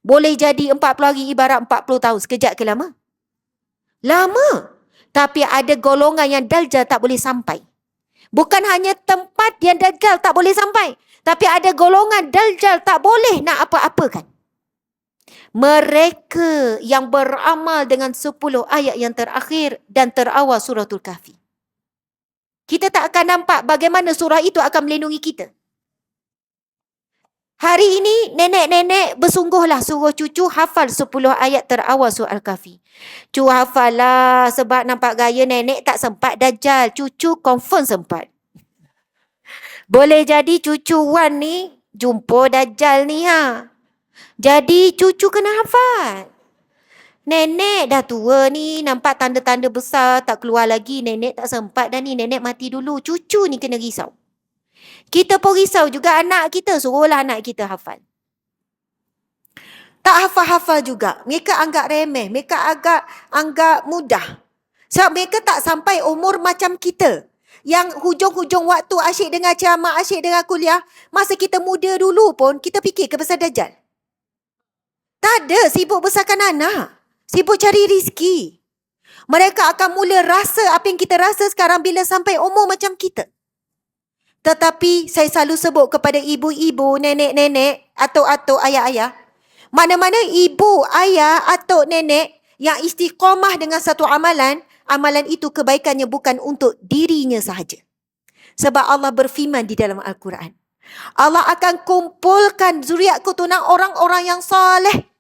Boleh jadi 40 hari ibarat 40 tahun. Sekejap ke lama? Lama. Tapi ada golongan yang Dajjal tak boleh sampai. Bukan hanya tempat yang Dajjal tak boleh sampai, tapi ada golongan Dajjal tak boleh nak apa-apakan. Mereka yang beramal dengan 10 ayat yang terakhir dan terawal suratul Kahfi. Kita tak akan nampak bagaimana surah itu akan melindungi kita. Hari ini nenek-nenek bersungguhlah suruh cucu hafal 10 ayat terawal surah Al-Kahfi. Cu hafal lah sebab nampak gaya nenek tak sempat Dajjal. Cucu confirm sempat. Boleh jadi cucu Wan ni jumpa Dajjal ni ha. Jadi cucu kena hafal. Nenek dah tua ni, nampak tanda-tanda besar tak keluar lagi. Nenek tak sempat dah ni, nenek mati dulu. Cucu ni kena risau. Kita pun risau juga anak kita, suruhlah anak kita hafal. Tak hafal-hafal juga. Mereka anggap remeh, mereka anggap mudah. Sebab mereka tak sampai umur macam kita. Yang hujung-hujung waktu asyik dengar ceramah, asyik dengar kuliah. Masa kita muda dulu pun, kita fikir ke pasal Dajjal. Tak ada, sibuk besarkan anak. Sibuk cari rezeki. Mereka akan mula rasa apa yang kita rasa sekarang bila sampai umur macam kita. Tetapi saya selalu sebut kepada ibu-ibu, nenek-nenek, atuk-atuk, ayah-ayah. Mana-mana ibu, ayah, atuk, nenek yang istiqamah dengan satu amalan, amalan itu kebaikannya bukan untuk dirinya sahaja. Sebab Allah berfirman di dalam Al-Quran. Allah akan kumpulkan zuriat keturunan orang-orang yang soleh.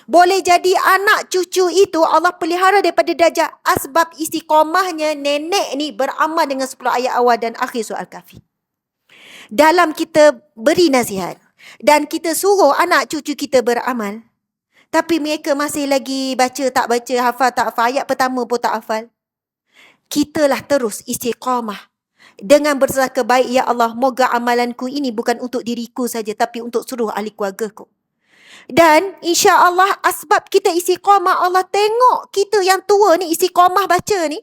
Boleh jadi anak cucu itu Allah pelihara daripada Dajjal asbab istiqamahnya nenek ni beramal dengan 10 ayat awal dan akhir surah Al-Kahfi. Dalam kita beri nasihat dan kita suruh anak cucu kita beramal, tapi mereka masih lagi baca tak baca, hafal tak hafal, ayat pertama pun tak hafal. Kitalah terus istiqamah dengan bersangka baik, ya Allah, moga amalanku ini bukan untuk diriku saja tapi untuk seluruh ahli keluargaku. Dan insya-Allah asbab kita istiqamah, Allah tengok kita yang tua ni istiqamah baca ni.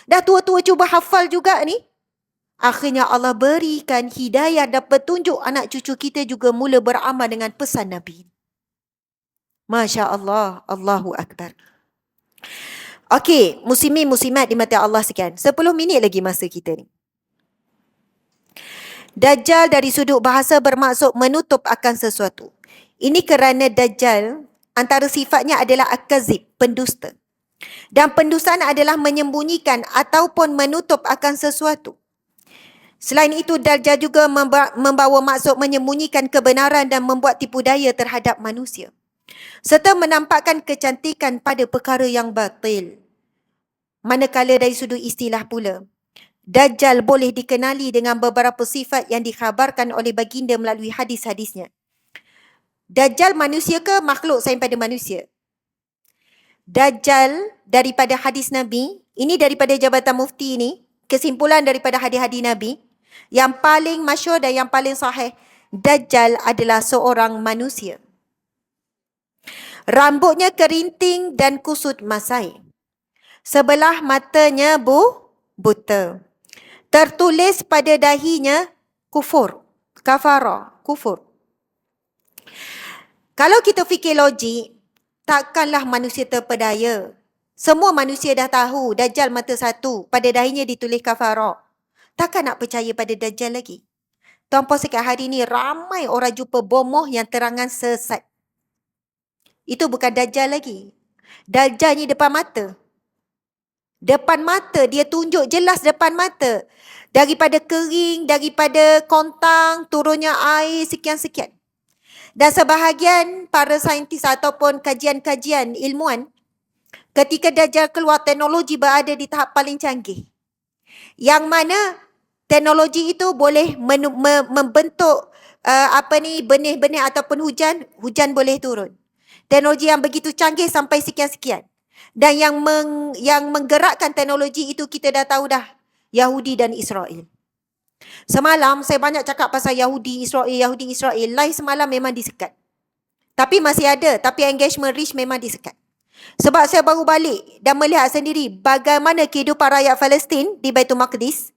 Dah tua-tua cuba hafal juga ni. Akhirnya Allah berikan hidayah dan petunjuk anak cucu kita juga mula beramal dengan pesan Nabi. Masya Allah, Allahu Akbar. Okey, muslimin muslimat di mata Allah sekian. 10 minit lagi masa kita ni. Dajjal dari sudut bahasa bermaksud menutup akan sesuatu. Ini kerana Dajjal antara sifatnya adalah al-kazib, pendusta. Dan pendustaan adalah menyembunyikan ataupun menutup akan sesuatu. Selain itu, Dajjal juga membawa maksud menyembunyikan kebenaran dan membuat tipu daya terhadap manusia, serta menampakkan kecantikan pada perkara yang batil. Manakala dari sudut istilah pula, Dajjal boleh dikenali dengan beberapa sifat yang dikhabarkan oleh baginda melalui hadis-hadisnya. Dajjal manusia ke makhluk selain pada manusia? Dajjal daripada hadis Nabi, ini daripada Jabatan Mufti ni, kesimpulan daripada hadis-hadis Nabi, yang paling masyhur dan yang paling sahih, Dajjal adalah seorang manusia. Rambutnya kerinting dan kusut masai. Sebelah matanya buta. Tertulis pada dahinya kufur. Kafara, kufur. Kalau kita fikir logik, takkanlah manusia terpedaya. Semua manusia dah tahu Dajjal mata satu, pada dahinya ditulis kafara. Takkan nak percaya pada Dajjal lagi? Tuan-puan sekalian, hari ni ramai orang jumpa bomoh yang terangan sesat. Itu bukan Dajjal lagi. Dajjal ni depan mata. Depan mata, dia tunjuk jelas depan mata. Daripada kering, daripada kontang, turunnya air sekian-sekian. Dan sebahagian para saintis ataupun kajian-kajian ilmuwan, ketika Dajjal keluar, teknologi berada di tahap paling canggih. Yang mana teknologi itu boleh membentuk benih-benih ataupun hujan boleh turun. Teknologi yang begitu canggih sampai sekian-sekian. Dan yang menggerakkan teknologi itu kita dah tahu dah, Yahudi dan Israel. Semalam saya banyak cakap pasal Yahudi, Israel. Live semalam memang disekat. Tapi masih ada, tapi engagement reach memang disekat. Sebab saya baru balik dan melihat sendiri bagaimana kehidupan rakyat Palestin di Baitul Maqdis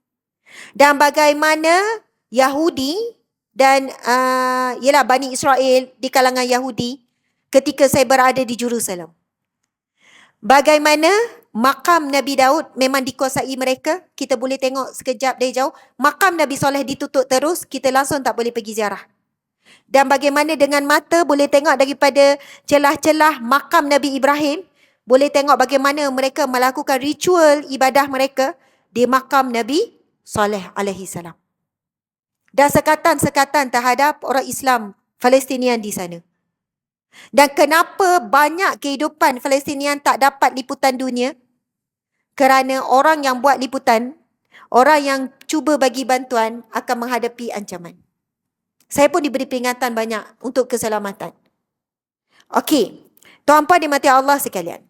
dan bagaimana Yahudi dan Bani Israel di kalangan Yahudi ketika saya berada di Jerusalem. Bagaimana makam Nabi Daud memang dikuasai mereka. Kita boleh tengok sekejap dari jauh. Makam Nabi Soleh ditutup terus, kita langsung tak boleh pergi ziarah. Dan bagaimana dengan mata boleh tengok daripada celah-celah makam Nabi Ibrahim, boleh tengok bagaimana mereka melakukan ritual ibadah mereka di makam Nabi Soleh alaihi salam. Dan sekatan-sekatan terhadap orang Islam Palestinian di sana. Dan kenapa banyak kehidupan Palestinian tak dapat liputan dunia? Kerana orang yang buat liputan, orang yang cuba bagi bantuan akan menghadapi ancaman. Saya pun diberi peringatan banyak untuk keselamatan. Okey, tuan-puan dimati Allah sekalian.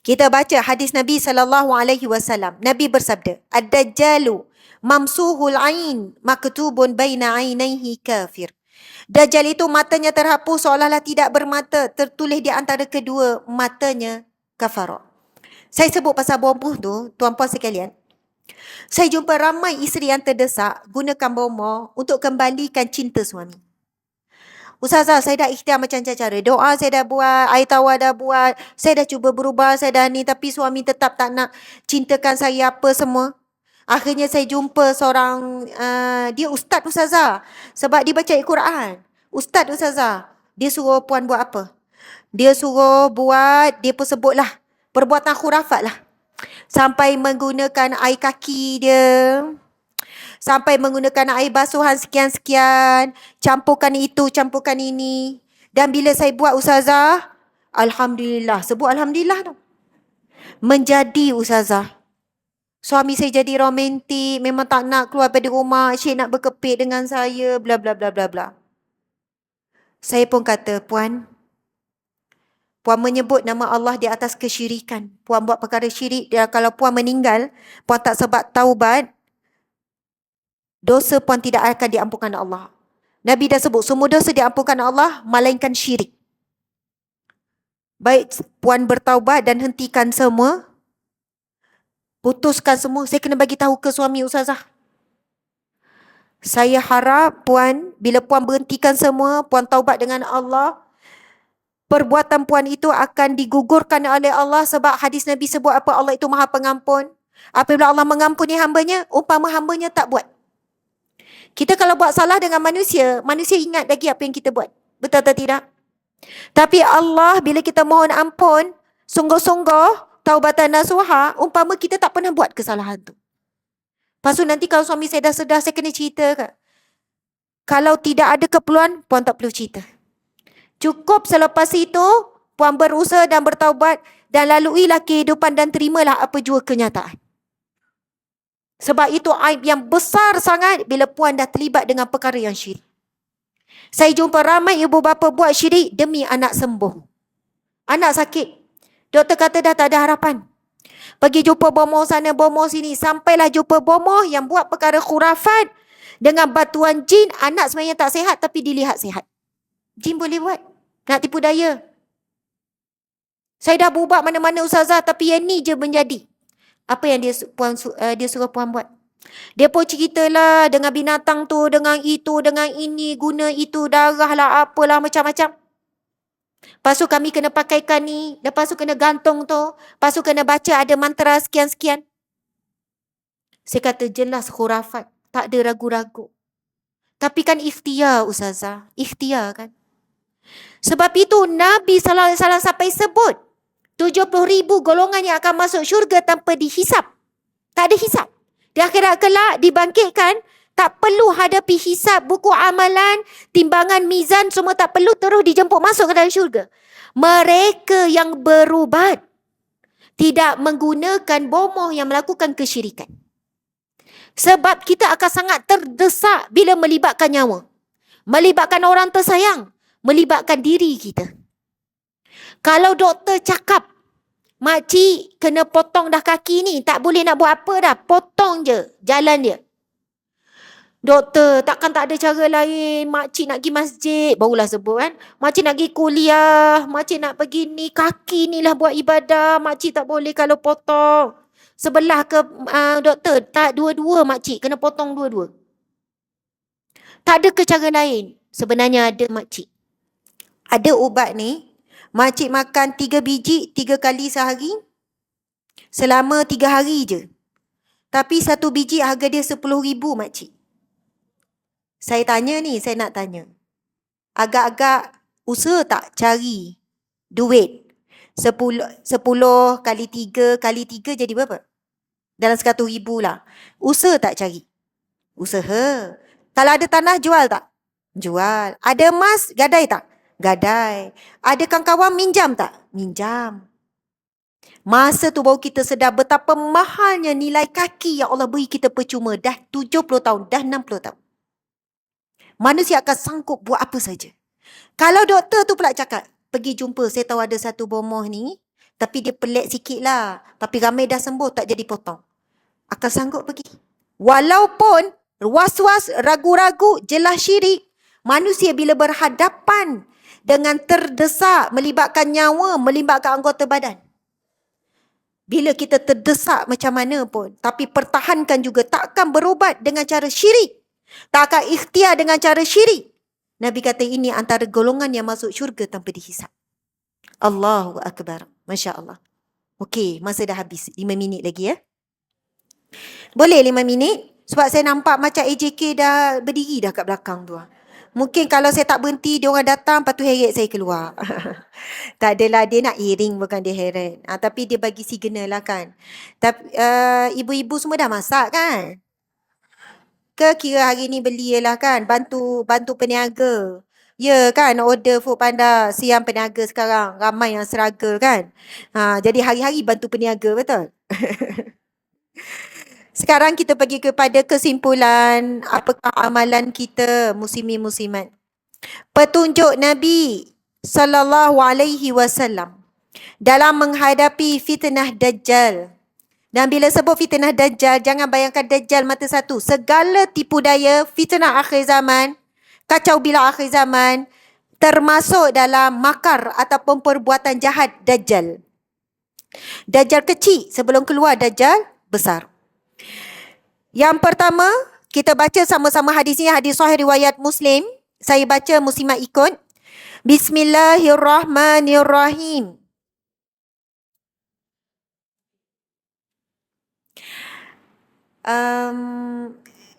Kita baca hadis Nabi SAW. Nabi bersabda, Ad-Dajjalu mamsuhul ain maktubun baina ainaihi kafir. Dajjal itu matanya terhapus seolah-olah tidak bermata, tertulis di antara kedua matanya kafara. Saya sebut pasal bomoh tu, tuan-puan sekalian. Saya jumpa ramai isteri yang terdesak gunakan bomoh untuk kembalikan cinta suami. Ustazah, saya dah ikhtiar macam cara. Doa saya dah buat, air tawar dah buat, saya dah cuba berubah, saya dah ni, tapi suami tetap tak nak cintakan saya apa semua. Akhirnya saya jumpa seorang, dia ustaz ustazah. Sebab dia baca Al-Quran. Ustaz ustazah. Dia suruh puan buat apa? Dia suruh buat, dia pun sebutlah, perbuatan khurafat lah. Sampai menggunakan air kaki dia. Sampai menggunakan air basuhan sekian-sekian. Campurkan itu, campurkan ini. Dan bila saya buat ustazah, Alhamdulillah. Sebut Alhamdulillah tu. Menjadi ustazah. Suami saya jadi romantik, memang tak nak keluar dari rumah, asyik nak berkepit dengan saya, bla bla bla bla bla. Saya pun kata, puan menyebut nama Allah di atas kesyirikan. Puan buat perkara syirik, dia kalau puan meninggal, puan tak sebab taubat, dosa puan tidak akan diampunkan Allah. Nabi dah sebut, semua dosa diampunkan Allah, melainkan syirik. Baik puan bertaubat dan hentikan semua, putuskan semua. Saya kena bagi tahu ke suami ustazah. Saya harap puan, bila puan berhentikan semua, puan taubat dengan Allah, perbuatan puan itu akan digugurkan oleh Allah sebab hadis Nabi sebut apa? Allah itu Maha Pengampun. Apabila Allah mengampuni hambanya, umpama hambanya tak buat. Kita kalau buat salah dengan manusia, manusia ingat lagi apa yang kita buat. Betul atau tidak? Tapi Allah bila kita mohon ampun, sungguh-sungguh, taubatan nasuha, umpama kita tak pernah buat kesalahan tu. Lepas tu nanti kalau suami saya dah sedar, saya kena cerita ke? Kalau tidak ada keperluan, puan tak perlu cerita. Cukup selepas itu, puan berusaha dan bertaubat dan laluilah kehidupan dan terimalah apa jua kenyataan. Sebab itu aib yang besar sangat bila puan dah terlibat dengan perkara yang syirik. Saya jumpa ramai ibu bapa buat syirik demi anak sembuh. Anak sakit. Doktor kata dah tak ada harapan. Pergi jumpa bomoh sana, bomoh sini. Sampailah jumpa bomoh yang buat perkara khurafat. Dengan bantuan jin, anak sebenarnya tak sihat tapi dilihat sihat. Jin boleh buat. Nak tipu daya. Saya dah berubat mana-mana ustazah tapi yang ni je menjadi. Apa yang dia suruh puan buat? Dia pun ceritalah dengan binatang tu, dengan itu, dengan ini, guna itu, darah lah, apalah, macam-macam. Lepas tu kami kena pakaikan ni, lepas tu kena gantung tu, lepas tu kena baca ada mantra sekian-sekian. Saya kata jelas khurafat, tak ada ragu-ragu. Tapi kan ikhtiar ustazah, ikhtiar kan. Sebab itu Nabi SAW sampai sebut 70,000 golongan yang akan masuk syurga tanpa dihisap. Tak ada hisap. Di akhirat kelak dibangkitkan, tak perlu hadapi hisap, buku amalan, timbangan mizan, semua tak perlu, terus dijemput masuk ke dalam syurga. Mereka yang berubat tidak menggunakan bomoh yang melakukan kesyirikan. Sebab kita akan sangat terdesak bila melibatkan nyawa. Melibatkan orang tersayang. Melibatkan diri kita. Kalau doktor cakap, makcik kena potong dah kaki ni, tak boleh nak buat apa dah, potong je jalan dia. Doktor, takkan tak ada cara lain, makcik nak pergi masjid, barulah sebut kan. Makcik nak pergi kuliah, makcik nak pergi ni, kaki ni lah buat ibadah, makcik tak boleh kalau potong. Sebelah ke doktor, tak, dua-dua makcik, kena potong dua-dua. Tak ada ke cara lain? Sebenarnya ada makcik. Ada ubat ni, makcik makan 3 biji 3 kali sehari, selama 3 hari je. Tapi 1 biji harga dia 10,000 makcik. Saya tanya ni, saya nak tanya. Agak-agak usaha tak cari duit? 10 kali 3 jadi berapa? Dalam 100,000 lah. Usaha tak cari? Usaha. Kalau ada tanah, jual tak? Jual. Ada emas, gadai tak? Gadai. Ada kawan-kawan minjam tak? Minjam. Masa tu baru kita sedar betapa mahalnya nilai kaki yang Allah beri kita percuma. Dah 70 tahun, dah 60 tahun. Manusia akan sanggup buat apa saja. Kalau doktor tu pula cakap, pergi jumpa, saya tahu ada satu bomoh ni, tapi dia pelik sikit lah. Tapi ramai dah sembuh, tak jadi potong. Akan sanggup pergi. Walaupun was-was, ragu-ragu, jelas syirik, manusia bila berhadapan dengan terdesak, melibatkan nyawa, melibatkan anggota badan. Bila kita terdesak macam mana pun, tapi pertahankan juga, takkan berubat dengan cara syirik. Tak akan ikhtiar dengan cara syirik. Nabi kata ini antara golongan yang masuk syurga tanpa dihisap. Allahu Akbar. Masya Allah. Okey, masa dah habis. 5 minit lagi ya. Boleh 5 minit? Sebab saya nampak macam AJK dah berdiri dah kat belakang tu. Mungkin kalau saya tak berhenti, dia orang datang, lepas tu heret saya keluar. Tak adalah, dia nak iring, bukan dia heret. Tapi dia bagi signal lah kan. Tapi ibu-ibu semua dah masak kan? Ke kira hari ni beli je lah kan, bantu peniaga. Ya kan, order food panda, siang peniaga sekarang, ramai yang struggle kan. Jadi hari-hari bantu peniaga, betul? Sekarang kita pergi kepada kesimpulan, apakah amalan kita muslimin-muslimat. Petunjuk Nabi SAW dalam menghadapi fitnah Dajjal. Dan bila sebut fitnah Dajjal, jangan bayangkan Dajjal mata satu. Segala tipu daya, fitnah akhir zaman, kacau bila akhir zaman, termasuk dalam makar ataupun perbuatan jahat Dajjal. Dajjal kecil sebelum keluar Dajjal besar. Yang pertama, kita baca sama-sama hadis ini, hadis sahih riwayat Muslim. Saya baca, muslimat ikut. Bismillahirrahmanirrahim.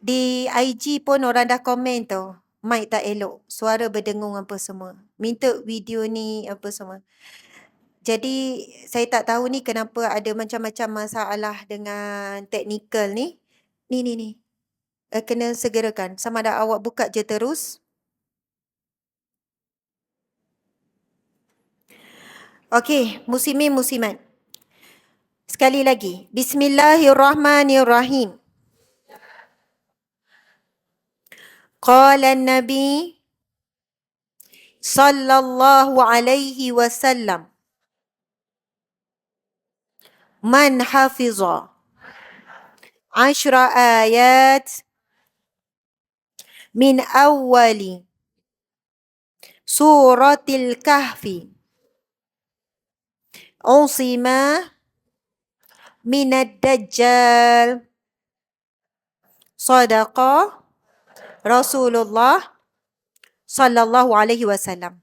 Di IG pun orang dah komen tu, mic tak elok, suara berdengung apa semua, minta video ni apa semua. Jadi saya tak tahu ni kenapa ada macam-macam masalah dengan teknikal ni. Ni. Kena segerakan. Sama ada awak buka je terus. Okey, muslimin muslimat. Sekali lagi. Bismillahirrahmanirrahim. Qala Nabi sallallahu alaihi wasallam, man hafiza 10 ayat min awwali suratil kahfi usima minad dajjal. Sadaqa Rasulullah sallallahu alaihi wasallam.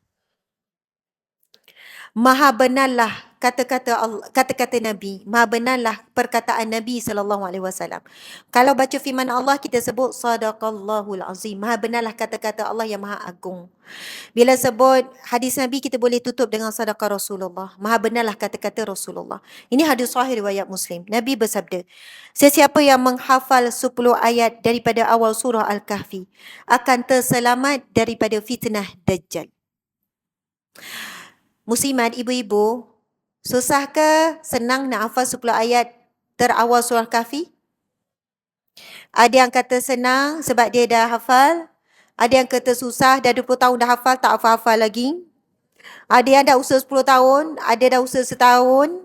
Maha benarlah kata-kata Nabi. Maha benarlah perkataan Nabi sallallahu alaihi wasallam. Kalau baca firman Allah kita sebut sadaqallahul azim. Maha benarlah kata-kata Allah yang maha agung. Bila sebut hadis Nabi kita boleh tutup dengan sadaqah Rasulullah. Maha benarlah kata-kata Rasulullah. Ini hadis sahih riwayat Muslim. Nabi bersabda, sesiapa yang menghafal 10 ayat daripada awal surah Al-Kahfi akan terselamat daripada fitnah Dajjal. Muslimat, ibu-ibu, susah ke senang nak hafal 10 ayat terawal surah Kahfi? Ada yang kata senang sebab dia dah hafal. Ada yang kata susah, dah 20 tahun dah hafal, tak hafal-hafal lagi. Ada yang dah usaha 10 tahun, ada dah usaha setahun,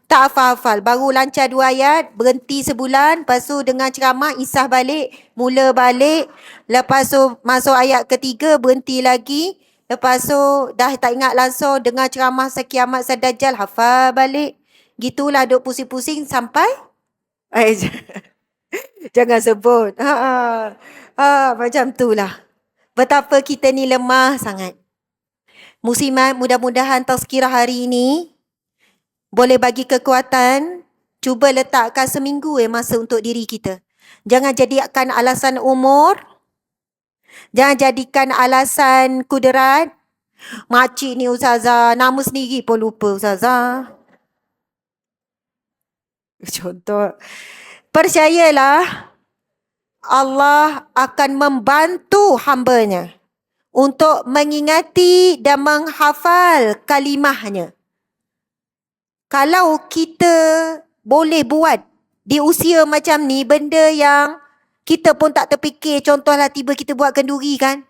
tak hafal-hafal. Baru lancar 2 ayat, berhenti sebulan, lepas tu dengar ceramah, isah balik, mula balik. Lepas tu masuk ayat ketiga, berhenti lagi. Lepas tu dah tak ingat langsung, dengar ceramah sekiamat sedajjal, hafal balik. Gitulah duk pusing-pusing sampai jangan sebut. Macam itulah. Betapa kita ni lemah sangat. Muslimat, mudah-mudahan tazkirah hari ini boleh bagi kekuatan. Cuba letakkan seminggu masa untuk diri kita. Jangan jadikan alasan umur. Jangan jadikan alasan kudarat. Makcik ni ustazah, nama sendiri pun lupa ustazah. Contoh. Percayalah, Allah akan membantu hambanya untuk mengingati dan menghafal kalimahnya. Kalau kita boleh buat di usia macam ni, benda yang kita pun tak terfikir, contohlah tiba kita buat kenduri kan.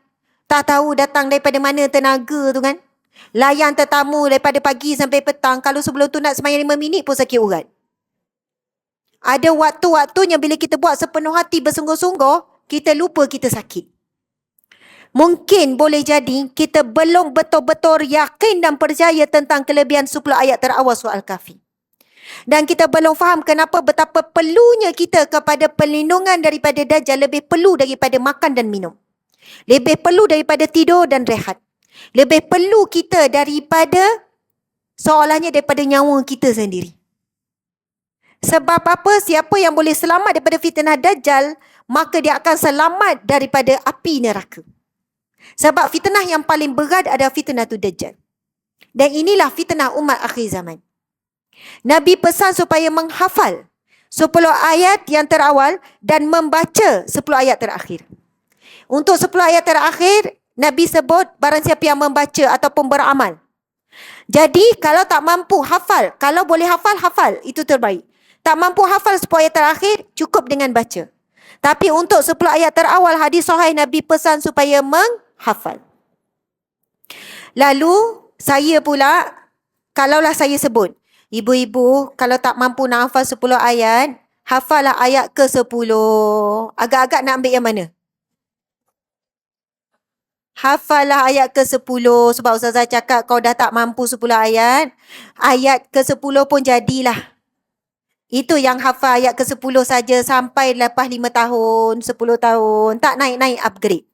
Tak tahu datang daripada mana tenaga tu kan. Layan tetamu daripada pagi sampai petang. Kalau sebelum tu nak semayang 5 minit pun sakit urat. Ada waktu-waktunya bila kita buat sepenuh hati bersungguh-sungguh, kita lupa kita sakit. Mungkin boleh jadi kita belum betul-betul yakin dan percaya tentang kelebihan 10 ayat terawal surah Al-Kahfi. Dan kita belum faham kenapa betapa perlunya kita kepada perlindungan daripada Dajjal, lebih perlu daripada makan dan minum. Lebih perlu daripada tidur dan rehat. Lebih perlu kita daripada seolahnya daripada nyawa kita sendiri. Sebab apa? Siapa yang boleh selamat daripada fitnah Dajjal, maka dia akan selamat daripada api neraka. Sebab fitnah yang paling berat adalah fitnah tu Dajjal. Dan inilah fitnah umat akhir zaman. Nabi pesan supaya menghafal 10 ayat yang terawal dan membaca 10 ayat terakhir. Untuk 10 ayat terakhir, Nabi sebut barang siapa yang membaca ataupun beramal. Jadi kalau tak mampu hafal, kalau boleh hafal, hafal. Itu terbaik. Tak mampu hafal 10 ayat terakhir, cukup dengan baca. Tapi untuk 10 ayat terawal, hadis sahih Nabi pesan supaya menghafal. Lalu saya pula, kalaulah saya sebut, ibu-ibu kalau tak mampu nak hafal 10 ayat, hafallah ayat ke-10. Agak-agak nak ambil yang mana? Hafallah ayat ke-10 sebab Ustazah cakap kau dah tak mampu 10 ayat. Ayat ke-10 pun jadilah. Itu yang hafal ayat ke-10 saja sampai lepas 5 tahun, 10 tahun. Tak naik-naik upgrade.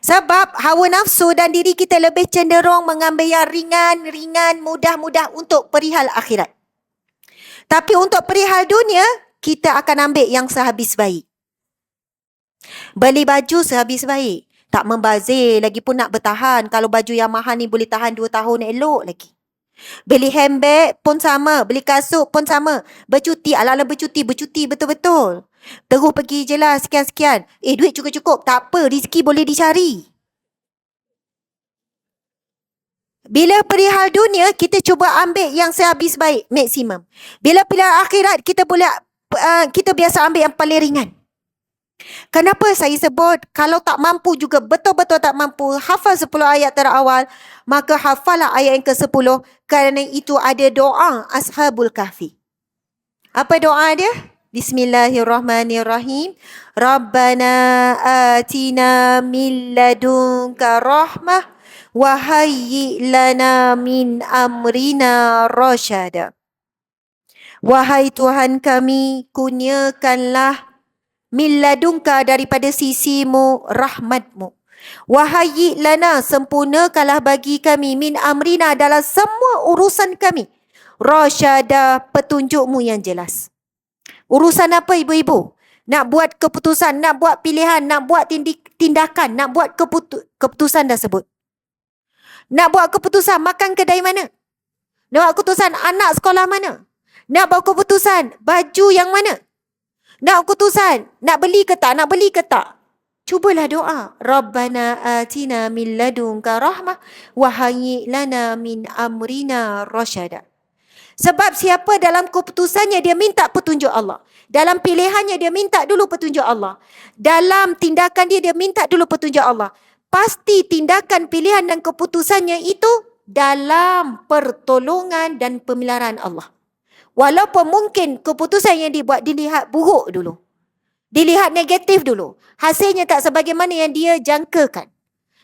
Sebab hawa nafsu dan diri kita lebih cenderung mengambil yang ringan, mudah-mudah untuk perihal akhirat. Tapi untuk perihal dunia, kita akan ambil yang sehabis baik. Beli baju sehabis baik. Tak membazir, lagi pun nak bertahan. Kalau baju yang mahal ni boleh tahan 2 tahun, elok lagi. Beli handbag pun sama, beli kasut pun sama. Bercuti, ala-ala bercuti betul-betul. Terus pergi je lah sekian-sekian. Duit cukup-cukup. Tak apa, rezeki boleh dicari. Bila perihal dunia, kita cuba ambil yang sehabis baik, maksimum. Bila perihal akhirat, kita biasa ambil yang paling ringan. Kenapa saya sebut kalau tak mampu juga betul-betul tak mampu hafal 10 ayat terawal, maka hafallah ayat yang ke-10 kerana itu ada doa Ashabul Kahfi. Apa doa dia? Bismillahirrahmanirrahim. Rabbana atina min ladunka rahmah wa hayyi lana min amrina rasyada. Wahai Tuhan kami, kurniakanlah min ladunka daripada sisimu rahmatmu. Wahai lana, sempurnakanlah bagi kami min amrina dalam semua urusan kami. Rasyada, petunjukmu yang jelas. Urusan apa ibu-ibu? Nak buat keputusan, nak buat pilihan, nak buat tindakan, nak buat keputusan dah sebut. Nak buat keputusan makan kedai mana? Nak buat keputusan anak sekolah mana? Nak buat keputusan baju yang mana? Nak keputusan nak beli ke tak? Nak beli ke tak? Cubalah doa. Rabbana atina min ladunka rahmah wa hayyi lana min amrina rasyada. Sebab siapa dalam keputusannya dia minta petunjuk Allah. Dalam pilihannya dia minta dulu petunjuk Allah. Dalam tindakan dia minta dulu petunjuk Allah. Pasti tindakan, pilihan dan keputusannya itu dalam pertolongan dan pemeliharaan Allah. Walaupun mungkin keputusan yang dibuat dilihat buruk dulu. Dilihat negatif dulu. Hasilnya tak sebagaimana yang dia jangkakan.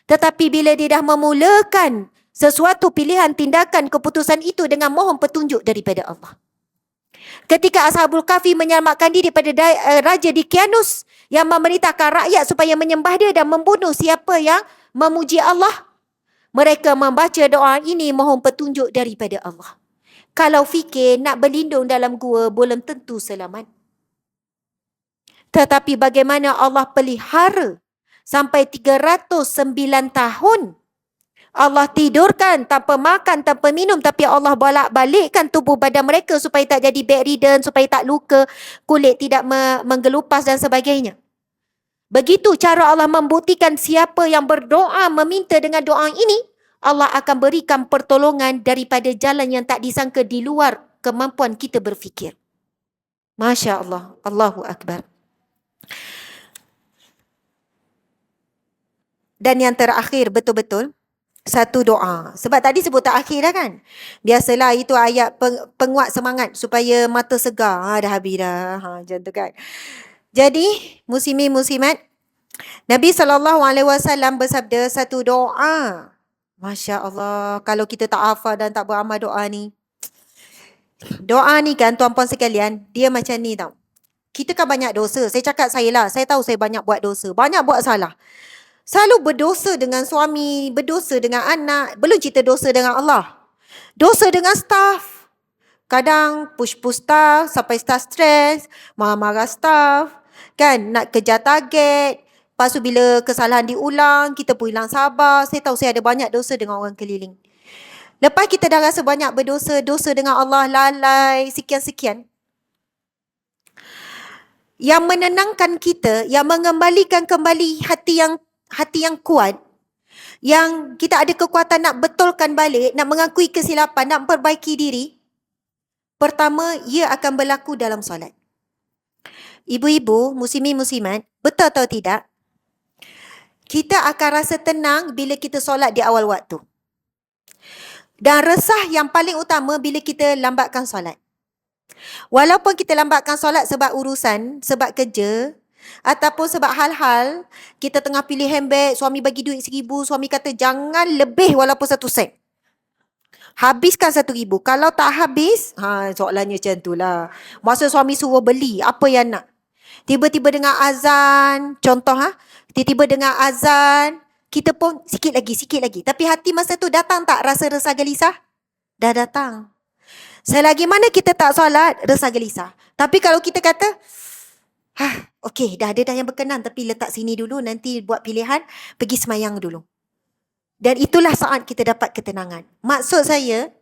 Tetapi bila dia dah memulakan sesuatu pilihan, tindakan, keputusan itu dengan mohon petunjuk daripada Allah. Ketika Ashabul Kahfi menyelamatkan diri daripada Raja Dicyanus yang memerintahkan rakyat supaya menyembah dia dan membunuh siapa yang memuji Allah, mereka membaca doa ini mohon petunjuk daripada Allah. Kalau fikir nak berlindung dalam gua belum tentu selamat. Tetapi bagaimana Allah pelihara sampai 309 tahun. Allah tidurkan tanpa makan, tanpa minum, tapi Allah bolak-balikkan tubuh badan mereka supaya tak jadi bedridden, supaya tak luka, kulit tidak menggelupas dan sebagainya. Begitu cara Allah membuktikan siapa yang berdoa meminta dengan doa ini, Allah akan berikan pertolongan daripada jalan yang tak disangka di luar kemampuan kita berfikir. Masya Allah. Allahu Akbar. Dan yang terakhir betul-betul satu doa. Sebab tadi sebut terakhir dah kan. Biasalah itu ayat penguat semangat supaya mata segar. Dah habis dah. Macam tu kan. Jadi muslimin muslimat, Nabi SAW bersabda satu doa. Masya Allah, kalau kita tak hafal dan tak beramal doa ni. Doa ni kan tuan-puan sekalian, dia macam ni tau. Kita kan banyak dosa. Saya cakap saya lah, saya tahu saya banyak buat dosa. Banyak buat salah. Selalu berdosa dengan suami, berdosa dengan anak, belum cerita dosa dengan Allah. Dosa dengan staff. Kadang push-push staff sampai staff stres, marah-marah staff. Kan, nak kejar target. Lepas tu bila kesalahan diulang, kita pun hilang sabar. Saya tahu saya ada banyak dosa dengan orang keliling. Lepas kita dah rasa banyak berdosa, dosa dengan Allah, lalai, sekian-sekian. Yang menenangkan kita, yang mengembalikan kembali hati yang kuat, yang kita ada kekuatan nak betulkan balik, nak mengakui kesilapan, nak memperbaiki diri. Pertama, ia akan berlaku dalam solat. Ibu-ibu, muslimin muslimat, betul atau tidak? Kita akan rasa tenang bila kita solat di awal waktu. Dan resah yang paling utama bila kita lambatkan solat. Walaupun kita lambatkan solat sebab urusan, sebab kerja, ataupun sebab hal-hal, kita tengah pilih handbag, suami bagi duit 1,000, suami kata jangan lebih walaupun 1 sen. Habiskan 1,000. Kalau tak habis, soalannya macam tu lah. Masa suami suruh beli, apa yang nak? Tiba-tiba dengar azan, contoh tiba-tiba dengar azan, kita pun sikit lagi. Tapi hati masa tu datang tak rasa resah gelisah? Dah datang. Selagi mana kita tak solat, resah gelisah. Tapi kalau kita kata, okey, dah ada dah yang berkenan, tapi letak sini dulu, nanti buat pilihan, pergi semayang dulu. Dan itulah saat kita dapat ketenangan. Maksud saya,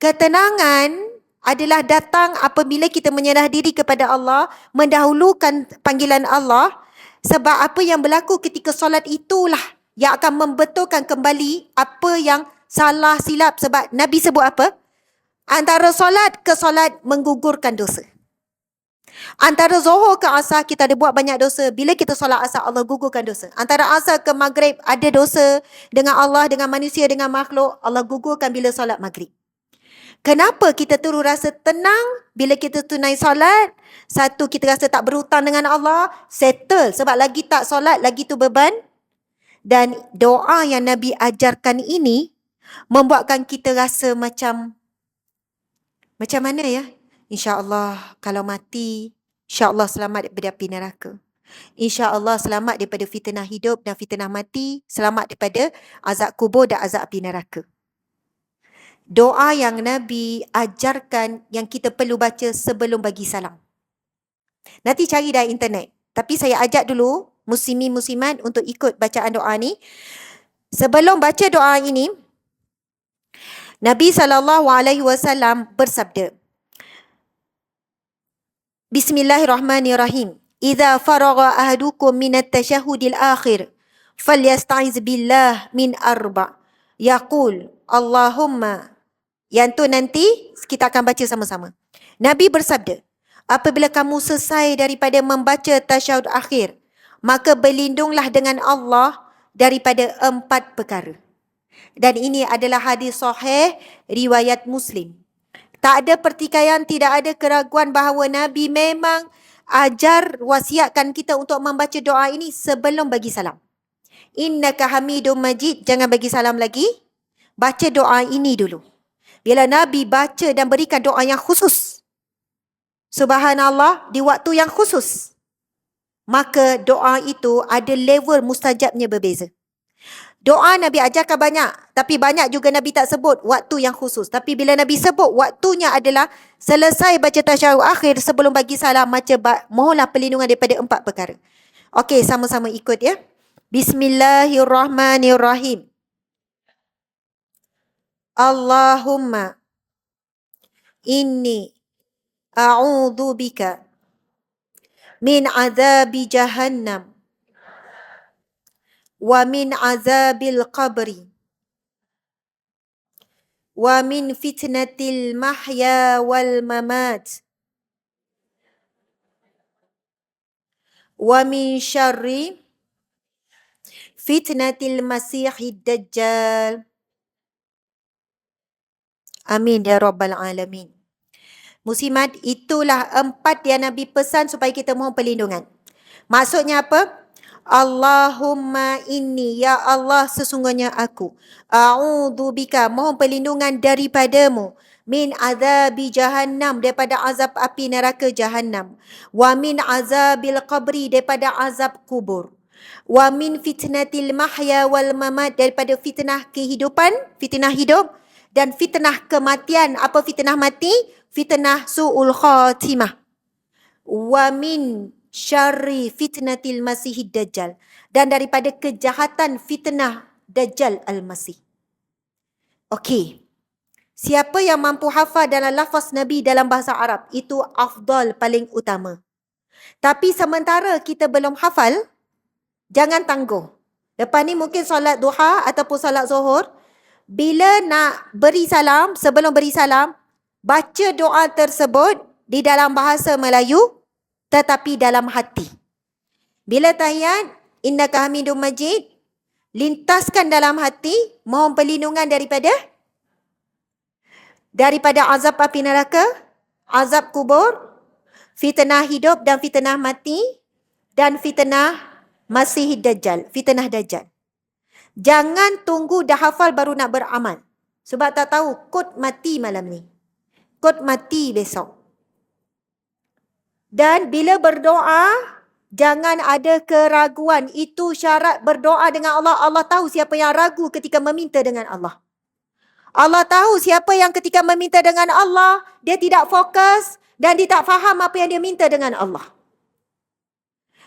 Ketenangan adalah datang apabila kita menyerah diri kepada Allah, mendahulukan panggilan Allah. Sebab apa yang berlaku ketika solat itulah yang akan membetulkan kembali apa yang salah silap. Sebab Nabi sebut apa? Antara solat ke solat menggugurkan dosa. Antara Zuhur ke Asar kita ada buat banyak dosa. Bila kita solat Asar, Allah gugurkan dosa. Antara Asar ke Maghrib ada dosa dengan Allah, dengan manusia, dengan makhluk. Allah gugurkan bila solat Maghrib. Kenapa kita terus rasa tenang bila kita tunai solat? Satu, kita rasa tak berhutang dengan Allah. Settle. Sebab lagi tak solat, lagi tu beban. Dan doa yang Nabi ajarkan ini membuatkan kita rasa macam mana ya? InsyaAllah kalau mati, insyaAllah selamat daripada api neraka. InsyaAllah selamat daripada fitnah hidup dan fitnah mati. Selamat daripada azab kubur dan azab api neraka. Doa yang Nabi ajarkan yang kita perlu baca sebelum bagi salam. Nanti cari dari internet. Tapi saya ajak dulu muslimin-muslimat untuk ikut bacaan doa ni. Sebelum baca doa ini, Nabi SAW bersabda, Bismillahirrahmanirrahim. Idza faragha ahadukum minat tashahhudil akhir falyasta'iz billah min arba. Yaqul Allahumma. Yang tu nanti kita akan baca sama-sama. Nabi bersabda, apabila kamu selesai daripada membaca tasyahud akhir, maka berlindunglah dengan Allah daripada 4 perkara. Dan ini adalah hadis sahih riwayat Muslim. Tak ada pertikaian, tidak ada keraguan bahawa Nabi memang ajar, wasiatkan kita untuk membaca doa ini sebelum bagi salam. Innaka hamidum majid, jangan bagi salam lagi. Baca doa ini dulu. Bila Nabi baca dan berikan doa yang khusus, subhanallah, di waktu yang khusus, maka doa itu ada level mustajabnya berbeza. Doa Nabi ajarkan banyak, tapi banyak juga Nabi tak sebut waktu yang khusus. Tapi bila Nabi sebut waktunya adalah selesai baca tasyahud akhir sebelum bagi salam, mohonlah perlindungan daripada 4 perkara. Okey, sama-sama ikut ya. Bismillahirrahmanirrahim. Allahumma inni a'udzu bika min azabi jahannam wa min azabil qabri wa min fitnatil mahya wal mamat wa min syarri fitnatil masihid dajjal. Amin ya rabbal alamin. Muslimat, itulah 4 yang Nabi pesan supaya kita mohon perlindungan. Maksudnya apa? Allahumma inni, ya Allah sesungguhnya aku, a'udzu bika, mohon perlindungan daripadamu, min azabi jahannam, daripada azab api neraka jahannam, wa min azabil qabri, daripada azab kubur, wa min fitnatil mahya wal mamat, daripada fitnah kehidupan, fitnah hidup, dan fitnah kematian. Apa fitnah mati? Fitnah su'ul khatimah. Wa min syarri fitnatil masihid dajjal, dan daripada kejahatan fitnah Dajjal al-Masih. Okey. Siapa yang mampu hafal dalam lafaz Nabi dalam bahasa Arab, itu afdal, paling utama. Tapi sementara kita belum hafal, jangan tangguh. Lepas ni mungkin solat duha ataupun solat zuhur, bila nak beri salam, sebelum beri salam, baca doa tersebut di dalam bahasa Melayu tetapi dalam hati. Bila tahiyat, innaka hamidum majid, lintaskan dalam hati, mohon perlindungan daripada azab api neraka, azab kubur, fitnah hidup dan fitnah mati, dan fitnah Masih Dajjal, fitnah Dajjal. Jangan tunggu dah hafal baru nak beramal. Sebab tak tahu, kod mati malam ni, kod mati besok. Dan bila berdoa, jangan ada keraguan. Itu syarat berdoa dengan Allah. Allah tahu siapa yang ragu ketika meminta dengan Allah. Allah tahu siapa yang ketika meminta dengan Allah, dia tidak fokus dan dia tak faham apa yang dia minta dengan Allah.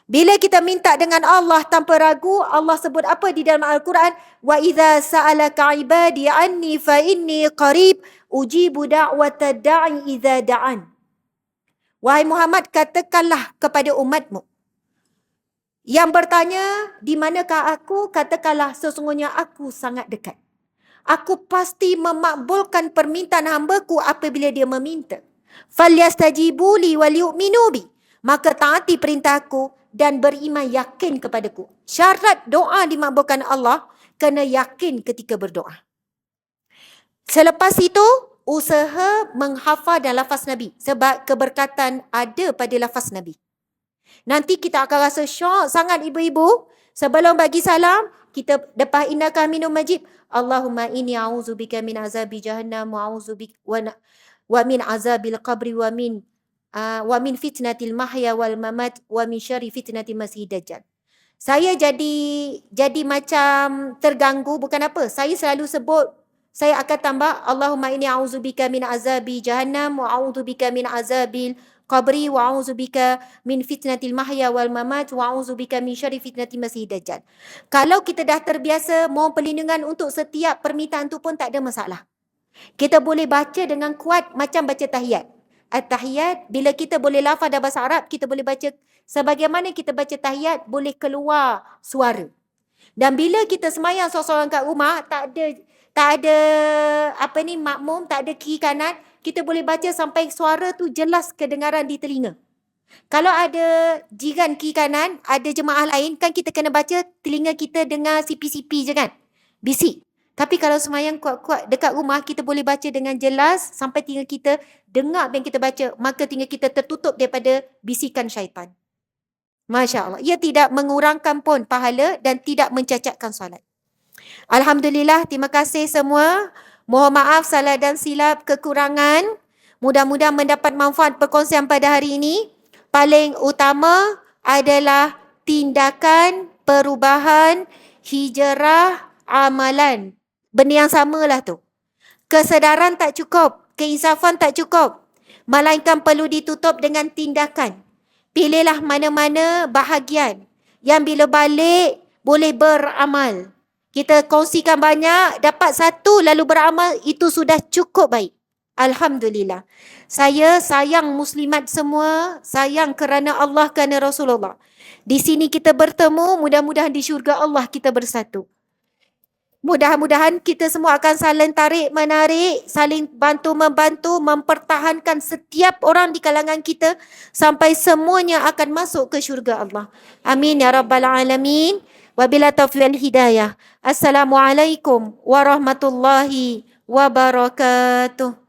Bila kita minta dengan Allah tanpa ragu, Allah sebut apa di dalam Al-Quran? Wa idza sa'alaka ibadi anni fa inni qarib ujibu da'wata da'i idza da'an. Wahai Muhammad, katakanlah kepada umatmu yang bertanya, di manakah aku? Katakanlah, sesungguhnya aku sangat dekat. Aku pasti memakbulkan permintaan hamba-Ku apabila dia meminta. Falyastajibu li wal yu'minu bi. Maka taati perintahku dan beriman yakin kepadaku. Syarat doa dimakbulkan Allah kena yakin ketika berdoa. Selepas itu, usaha menghafal dan lafaz Nabi. Sebab keberkatan ada pada lafaz Nabi. Nanti kita akan rasa syok sangat ibu-ibu. Sebelum bagi salam, kita lepas innaka minum majid. Allahumma inni a'udzubika min azabi jahannam wa a'udzubika wa min azabil qabri wa min fitnatil mahya wal mamat wa min syarri fitnatil masih dajjal. Saya jadi macam terganggu, bukan apa. Saya selalu sebut, saya akan tambah Allahumma inni a'udzubika min azabi jahannam wa a'udzubika min azabil qabri wa a'udzubika min fitnatil mahya wal mamat wa a'udzubika min syarri fitnatil masih dajjal. Kalau kita dah terbiasa mohon perlindungan untuk setiap permintaan tu pun tak ada masalah. Kita boleh baca dengan kuat macam baca tahiyat. At-tahiyat, bila kita boleh lafaz dalam bahasa Arab, kita boleh baca sebagaimana kita baca tahiyat, boleh keluar suara. Dan bila kita semayang seorang-seorang kat rumah, tak ada makmum, tak ada kiri kanan, kita boleh baca sampai suara tu jelas kedengaran di telinga. Kalau ada jiran kiri kanan, ada jemaah lain, kan kita kena baca, telinga kita dengar sipi-sipi je kan? Bisik. Tapi kalau semayang kuat-kuat dekat rumah, kita boleh baca dengan jelas sampai telinga kita dengar apa yang kita baca. Maka telinga kita tertutup daripada bisikan syaitan. Masya Allah. Ia tidak mengurangkan pun pahala dan tidak mencacatkan solat. Alhamdulillah, terima kasih semua. Mohon maaf salah dan silap kekurangan. Mudah-mudahan mendapat manfaat perkongsian pada hari ini. Paling utama adalah tindakan perubahan hijrah amalan. Benda yang samalah tu. Kesedaran tak cukup, keinsafan tak cukup. Melainkan perlu ditutup dengan tindakan. Pilihlah mana-mana bahagian yang bila balik boleh beramal. Kita kongsikan banyak, dapat satu lalu beramal, itu sudah cukup baik. Alhamdulillah. Saya sayang muslimat semua, sayang kerana Allah, kerana Rasulullah. Di sini kita bertemu, mudah-mudahan di syurga Allah kita bersatu. Mudah-mudahan kita semua akan saling tarik-menarik, saling bantu-membantu, mempertahankan setiap orang di kalangan kita sampai semuanya akan masuk ke syurga Allah. Amin ya rabbal alamin. Wabila taufiq wal hidayah. Assalamualaikum warahmatullahi wabarakatuh.